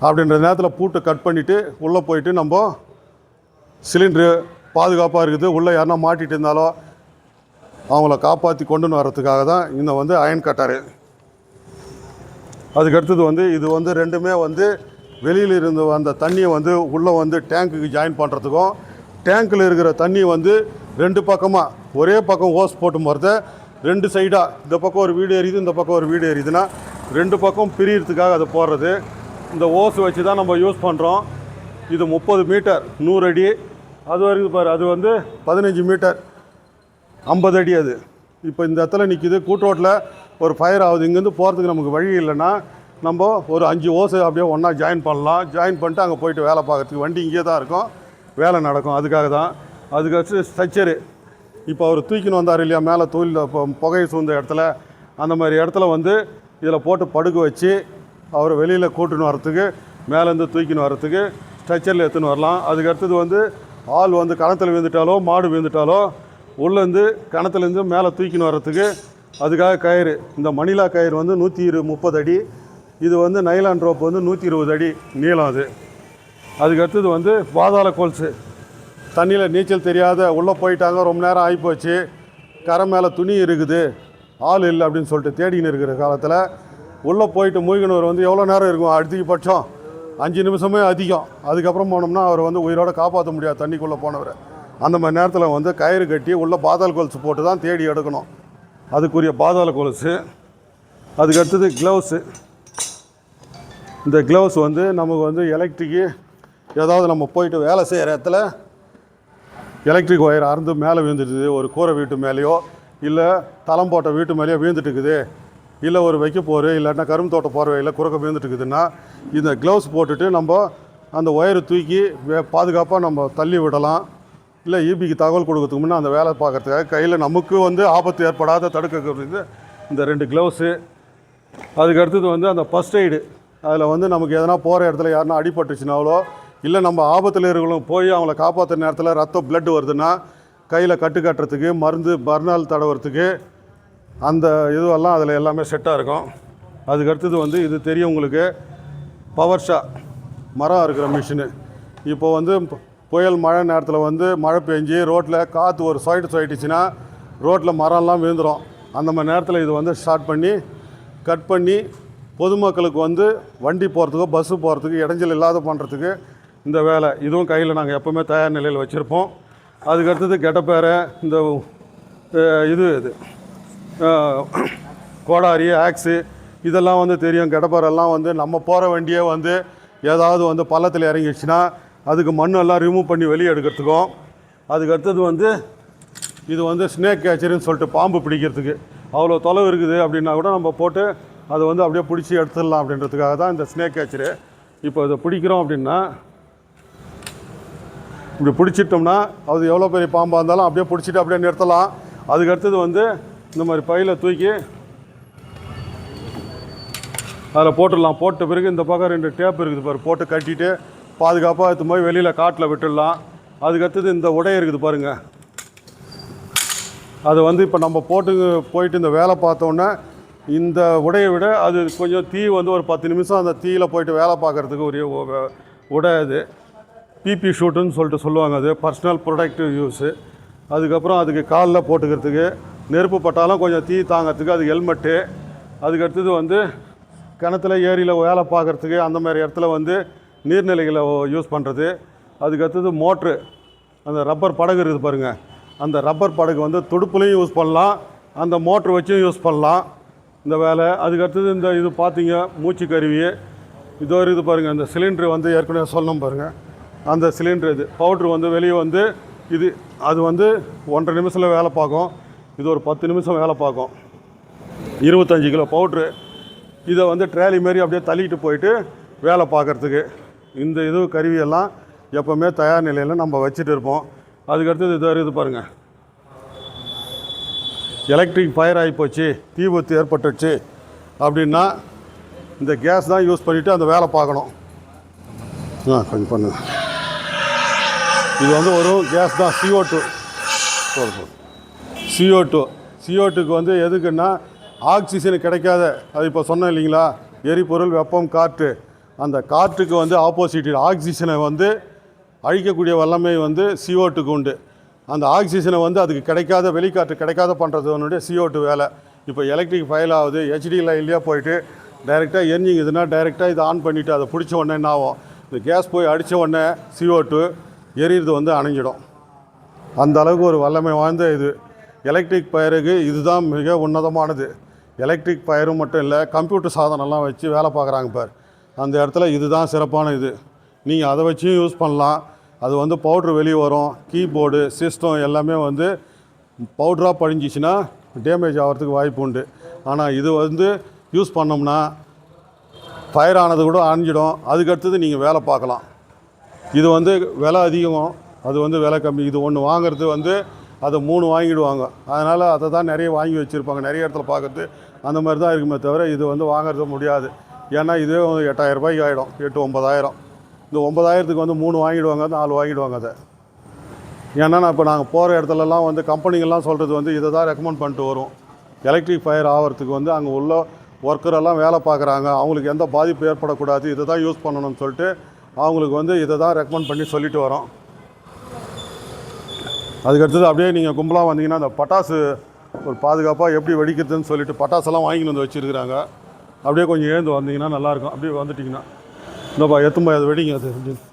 அப்படின்ற நேரத்தில் பூட்டை கட் பண்ணிவிட்டு உள்ளே போயிட்டு நம்ம சிலிண்ட்ரு பாதுகாப்பாக இருக்குது, உள்ளே யாருன்னா மாட்டிகிட்டு இருந்தாலோ அவங்கள காப்பாற்றி கொண்டுன்னு வர்றதுக்காக தான் இந்த வந்து அயன் கட்டரு. அதுக்கடுத்தது வந்து இது வந்து ரெண்டுமே வந்து வெளியில் இருந்து அந்த தண்ணியை வந்து உள்ளே வந்து டேங்க்குக்கு ஜாயின் பண்ணுறதுக்கும், டேங்க்கில் இருக்கிற தண்ணி வந்து 2 பக்கமாக ஒரே பக்கம் ஓஸ் போட்டு போகிறத 2 சைடாக இந்த பக்கம் ஒரு வீடு எரியுது, இந்த பக்கம் ஒரு வீடு எரியுதுன்னா 2 பக்கம் பிரியறதுக்காக அதை போடுறது. இந்த ஓஸ் வச்சு தான் நம்ம யூஸ் பண்ணுறோம். இது 30 மீட்டர் 100 அடி, அது வரைக்கும் பாரு, அது வந்து 15 மீட்டர் 50 அடி. அது இப்போ இந்த இடத்துல நிற்கிது, கூட்டோட்டில் ஒரு ஃபயர் ஆகுது, இங்கேருந்து போகிறதுக்கு நமக்கு வழி இல்லைன்னா நம்ம ஒரு 5 ஓஸை அப்படியே ஒன்றா ஜாயின் பண்ணலாம். ஜாயின் பண்ணிட்டு அங்கே போயிட்டு வேலை பார்க்குறதுக்கு வண்டி இங்கே தான் இருக்கும், வேலை நடக்கும். அதுக்காக தான். அதுக்கு ஸ்ட்ரக்சரு இப்போ அவர் தூக்கின்னு வந்தார் இல்லையா மேலே தொழில் புகை சூழ்ந்த இடத்துல, அந்த மாதிரி இடத்துல வந்து இதில் போட்டு படுக்க வச்சு அவரை வெளியில் கூட்டுன்னு வரத்துக்கு, மேலேருந்து தூக்கின்னு வரத்துக்கு ஸ்ட்ரக்சரில் எடுத்துன்னு வரலாம். அதுக்கு அடுத்தது வந்து ஆள் வந்து கணத்தில் விழுந்துட்டாலோ மாடு விழுந்துட்டாலோ உள்ளேருந்து கணத்துலேருந்து மேலே தூக்கின்னு வர்றதுக்கு அதுக்காக கயிறு. இந்த மணிலா கயிறு வந்து 130 அடி, இது வந்து நைலான் ரோப் வந்து 120 அடி நீளம். அதுக்கு அடுத்தது வந்து பாதாள கோல்ஸு. தண்ணியில் நீச்சல் தெரியாத உள்ளே போயிட்டாங்க, ரொம்ப நேரம் ஆகிப்போச்சு, கரை மேலே துணி இருக்குது, ஆள் இல்லை அப்படின்னு சொல்லிட்டு தேடின்னு இருக்கிற காலத்தில் உள்ளே போயிட்டு மூழ்கினவர் வந்து எவ்வளோ நேரம் இருக்கும், அதிகபட்சம் 5 நிமிஷமே அதிகம். அதுக்கப்புறம் போனோம்னா அவர் வந்து உயிரோடு காப்பாற்ற முடியாது தண்ணிக்குள்ளே போனவர். அந்த மாதிரி நேரத்தில் வந்து கயிறு கட்டி உள்ளே பாதாள கொலுசு போட்டு தான் தேடி எடுக்கணும், அதுக்குரிய பாதாள கொலுசு. அதுக்கடுத்தது க்ளவுஸு. இந்த க்ளவுஸ் வந்து நமக்கு வந்து எலக்ட்ரிக்கு ஏதாவது நம்ம போயிட்டு வேலை செய்கிற இடத்துல எலக்ட்ரிக் ஒயர் அறுந்து மேலே விழுந்துட்டுது, ஒரு கூரை வீட்டு மேலேயோ இல்லை தளம் போட்ட வீட்டு மேலேயோ விழுந்துட்டு இருக்குது, இல்லை ஒரு வைக்க போகிற இல்லாட்டினா கரும்பு தோட்டம் போகிற வழியில் குறுக்க விழுந்துட்டு இருக்குதுன்னா இந்த க்ளவுஸ் போட்டுட்டு நம்ம அந்த ஒயரை தூக்கி பாதுகாப்பாக நம்ம தள்ளி விடலாம். இல்லை ஈபிக்கு தகவல் கொடுக்கறதுக்கு முன்னே அந்த வேலை பார்க்குறதுக்காக கையில் நமக்கு வந்து ஆபத்து ஏற்படாத தடுக்கிறது இந்த 2 க்ளவுஸு. அதுக்கு அடுத்தது வந்து அந்த ஃபஸ்ட் எய்டு, அதில் வந்து நமக்கு எதனா போகிற இடத்துல யாருன்னா அடிபட்டுச்சுனாலோ இல்லை நம்ம ஆபத்தில் இருக்கிறவங்க போய் அவங்கள காப்பாற்றுற நேரத்தில் ரத்தம் பிளட் வருதுன்னா கையில் கட்டு கட்டுறதுக்கு மருந்து பர்னால் தடவுறதுக்கு அந்த இதுவெல்லாம் அதில் எல்லாமே செட்டாக இருக்கும். அதுக்கு அடுத்தது வந்து இது தெரியும் உங்களுக்கு, பவர் ஷா மரம் இருக்கிற மிஷினு. இப்போ வந்து புயல் மழை நேரத்தில் வந்து மழை பெஞ்சு ரோட்டில் காற்று ஒரு சொயிட்டுச்சுன்னா ரோட்டில் மரம்லாம் விழுந்துடும். அந்த மாதிரி நேரத்தில் இது வந்து ஸ்டார்ட் பண்ணி கட் பண்ணி பொதுமக்களுக்கு வந்து வண்டி போகிறதுக்கோ பஸ்ஸு போகிறதுக்கு இடைஞ்சல் இல்லாத பண்ணுறதுக்கு இந்த வேலை. இதுவும் கையில் நாங்கள் எப்போவுமே தயார் நிலையில் வச்சுருப்போம். அதுக்கடுத்தது கெட்டப்பேரை இந்த இது கோடாரி ஆக்ஸு இதெல்லாம் வந்து தெரியும். கெட்டப்பேரெல்லாம் வந்து நம்ம போகிற வண்டியே வந்து ஏதாவது வந்து பள்ளத்தில் இறங்கிடுச்சுன்னா அதுக்கு மண்ணெல்லாம் ரிமூவ் பண்ணி வெளியே எடுக்கிறதுக்கும். அதுக்கடுத்தது வந்து இது வந்து ஸ்னேக் கேச்சருன்னு சொல்லிட்டு பாம்பு பிடிக்கிறதுக்கு அவ்வளோ தொலைவு இருக்குது அப்படின்னா கூட நம்ம போட்டு அதை வந்து அப்படியே பிடிச்சி எடுத்துடலாம் அப்படின்றதுக்காக தான் இந்த ஸ்னேக் கேச்சரு. இப்போ இதை பிடிக்கிறோம் அப்படின்னா இப்படி பிடிச்சிட்டோம்னா அது எவ்வளோ பெரிய பாம்பாக இருந்தாலும் அப்படியே பிடிச்சிட்டு அப்படியே நிறுத்தலாம். அதுக்கடுத்தது வந்து இந்த மாதிரி பையில் தூக்கி அதில் போட்டுடலாம். போட்ட பிறகு இந்த பக்கம் 2 டேப் இருக்குது பாரு, போட்டு கட்டிட்டு பாதுகாப்பாக எடுத்து போய் வெளியில் காட்டில் விட்டுடலாம். அதுக்கடுத்தது இந்த உடை இருக்குது பாருங்கள், அதை வந்து இப்போ நம்ம போயிட்டு இந்த வேலை பார்த்தோன்னே இந்த உடையை விட அது கொஞ்சம் தீ வந்து ஒரு 10 நிமிஷம் அந்த தீயில் போயிட்டு வேலை பார்க்குறதுக்கு ஒரு உடை. அது பிபி ஷூட்டுன்னு சொல்லிட்டு சொல்லுவாங்க, அது பர்சனல் ப்ரொடக்டிவ் யூஸு. அதுக்கப்புறம் அதுக்கு காலில் போட்டுக்கிறதுக்கு, நெருப்பு பட்டாலும் கொஞ்சம் தீ தாங்கிறதுக்கு அது ஹெல்மெட்டு. அதுக்கடுத்தது வந்து கிணத்துல ஏரியில் வேலை பார்க்குறதுக்கு அந்த மாதிரி இடத்துல வந்து நீர்நிலைகளை யூஸ் பண்ணுறது. அதுக்கடுத்தது மோட்ரு, அந்த ரப்பர் படகு இருக்குது பாருங்கள், அந்த ரப்பர் படகு வந்து துடுப்புலையும் யூஸ் பண்ணலாம், அந்த மோட்ரு வச்சும் யூஸ் பண்ணலாம் இந்த வேலை. அதுக்கடுத்தது இந்த இது பார்த்தீங்க மூச்சு கருவி இதோ இருக்குது பாருங்கள். அந்த சிலிண்ட்ரு வந்து ஏற்கனவே சொல்லணும் பாருங்கள், அந்த சிலிண்ட்ரு இது பவுட்ரு வந்து வெளியே வந்து இது அது வந்து 1.5 நிமிஷத்தில் வேலை பார்க்கும். இது ஒரு 10 நிமிஷம் வேலை பார்க்கும். 25 கிலோ பவுட்ரு. இதை வந்து ட்ராலி மாரி அப்படியே தள்ளிட்டு போயிட்டு வேலை பார்க்குறதுக்கு இந்த இது கருவியெல்லாம் எப்போவுமே தயார் நிலையில் நம்ம வச்சுட்டு இருப்போம். அதுக்கடுத்தது இது இருக்குது பாருங்கள், எலக்ட்ரிக் ஃபயர் ஆகிப்போச்சு, தீ விபத்து ஏற்பட்டுச்சு அப்படின்னா இந்த கேஸ் தான் யூஸ் பண்ணிவிட்டு அந்த வேலை பார்க்கணும். கொஞ்சம் பண்ணுங்க. இது வந்து ஒரு கேஸ் தான், CO2. CO2க்கு வந்து எதுக்குன்னா ஆக்சிஜன் கிடைக்காத, அது இப்போ சொன்னேன் இல்லைங்களா, எரிபொருள் வெப்பம் காற்று, அந்த காற்றுக்கு வந்து ஆப்போசிட் ஆக்சிஜனை வந்து அழிக்கக்கூடிய வல்லமை வந்து CO2க்கு உண்டு. அந்த ஆக்சிஜனை வந்து அதுக்கு கிடைக்காத வெளிக்காற்று கிடைக்காத பண்ணுறது ஒன்றுடைய CO2 வேலை. இப்போ எலக்ட்ரிக் ஃபயர் ஆகுது, HD லைன்லேயே போயிட்டு டைரெக்டாக எரிஞ்சிங்குதுன்னா டைரெக்டாக இதை ஆன் பண்ணிவிட்டு அதை பிடிச்ச உடனே என்ன ஆகும், இந்த கேஸ் போய் அடித்த உடனே CO2 எரியிறது வந்து அணைஞ்சிடும். அந்த அளவுக்கு ஒரு வல்லமை வாய்ந்த இது எலக்ட்ரிக் ஃபயருக்கு. இதுதான் மிக உன்னதமானது. எலக்ட்ரிக் ஃபயரும் மட்டும் இல்லை, கம்ப்யூட்டர் சாதனம்லாம் வச்சு வேலை பார்க்குறாங்க பார், அந்த இடத்துல இதுதான் சிறப்பான இது. நீங்கள் அதை வச்சும் யூஸ் பண்ணலாம். அது வந்து பவுட்ரு வெளியே வரும், கீபோர்டு சிஸ்டம் எல்லாமே வந்து பவுட்ராக படிஞ்சிச்சின்னா டேமேஜ் ஆகிறதுக்கு வாய்ப்பு உண்டு. ஆனால் இது வந்து யூஸ் பண்ணோம்னா ஃபயர் ஆனது கூட அணைஞ்சிடும். அதுக்கடுத்தது நீங்கள் வேலை பார்க்கலாம். இது வந்து விலை அதிகம், அது வந்து விலை கம்மி. இது ஒன்று வாங்கிறது வந்து அதை 3 வாங்கிடுவாங்க. அதனால் அதை தான் நிறைய வாங்கி வச்சுருப்பாங்க. நிறைய இடத்துல பார்க்குறது அந்த மாதிரி தான் இருக்குமே தவிர இது வந்து வாங்கிறது முடியாது. ஏன்னா இதே 8,000 ரூபாய்க்கு ஆகிடும், 8-9,000. இந்த 9,000க்கு வந்து 3 வாங்கிடுவாங்க, 4 வாங்கிடுவாங்க அதை. ஏன்னா இப்போ நாங்கள் போகிற இடத்துலலாம் வந்து கம்பெனிங்கள்லாம் சொல்கிறது வந்து இதை தான் ரெக்கமெண்ட் பண்ணிட்டு வரும். எலக்ட்ரிக் ஃபயர் ஆகிறதுக்கு வந்து அங்கே உள்ள ஒர்க்கரெல்லாம் வேலை பார்க்குறாங்க, அவங்களுக்கு எந்த பாதிப்பு ஏற்படக்கூடாது, இதை தான் யூஸ் பண்ணணும்னு சொல்லிட்டு அவங்களுக்கு வந்து இதை தான் ரெக்கமெண்ட் பண்ணி சொல்லிட்டு வரோம். அதுக்கடுத்தது அப்படியே நீங்கள் கும்பலாக வந்தீங்கன்னா அந்த பட்டாசு ஒரு பாதுகாப்பாக எப்படி வெடிக்கிறதுன்னு சொல்லிட்டு பட்டாசெல்லாம் வாங்கிட்டு வந்து வச்சுருக்குறாங்க. அப்படியே கொஞ்சம் எழுந்து வந்தீங்கன்னா நல்லாயிருக்கும். அப்படியே வந்துட்டிங்கன்னா இந்தப்பா எத்தும்பா அது வெடிங்க அது அப்படின்னு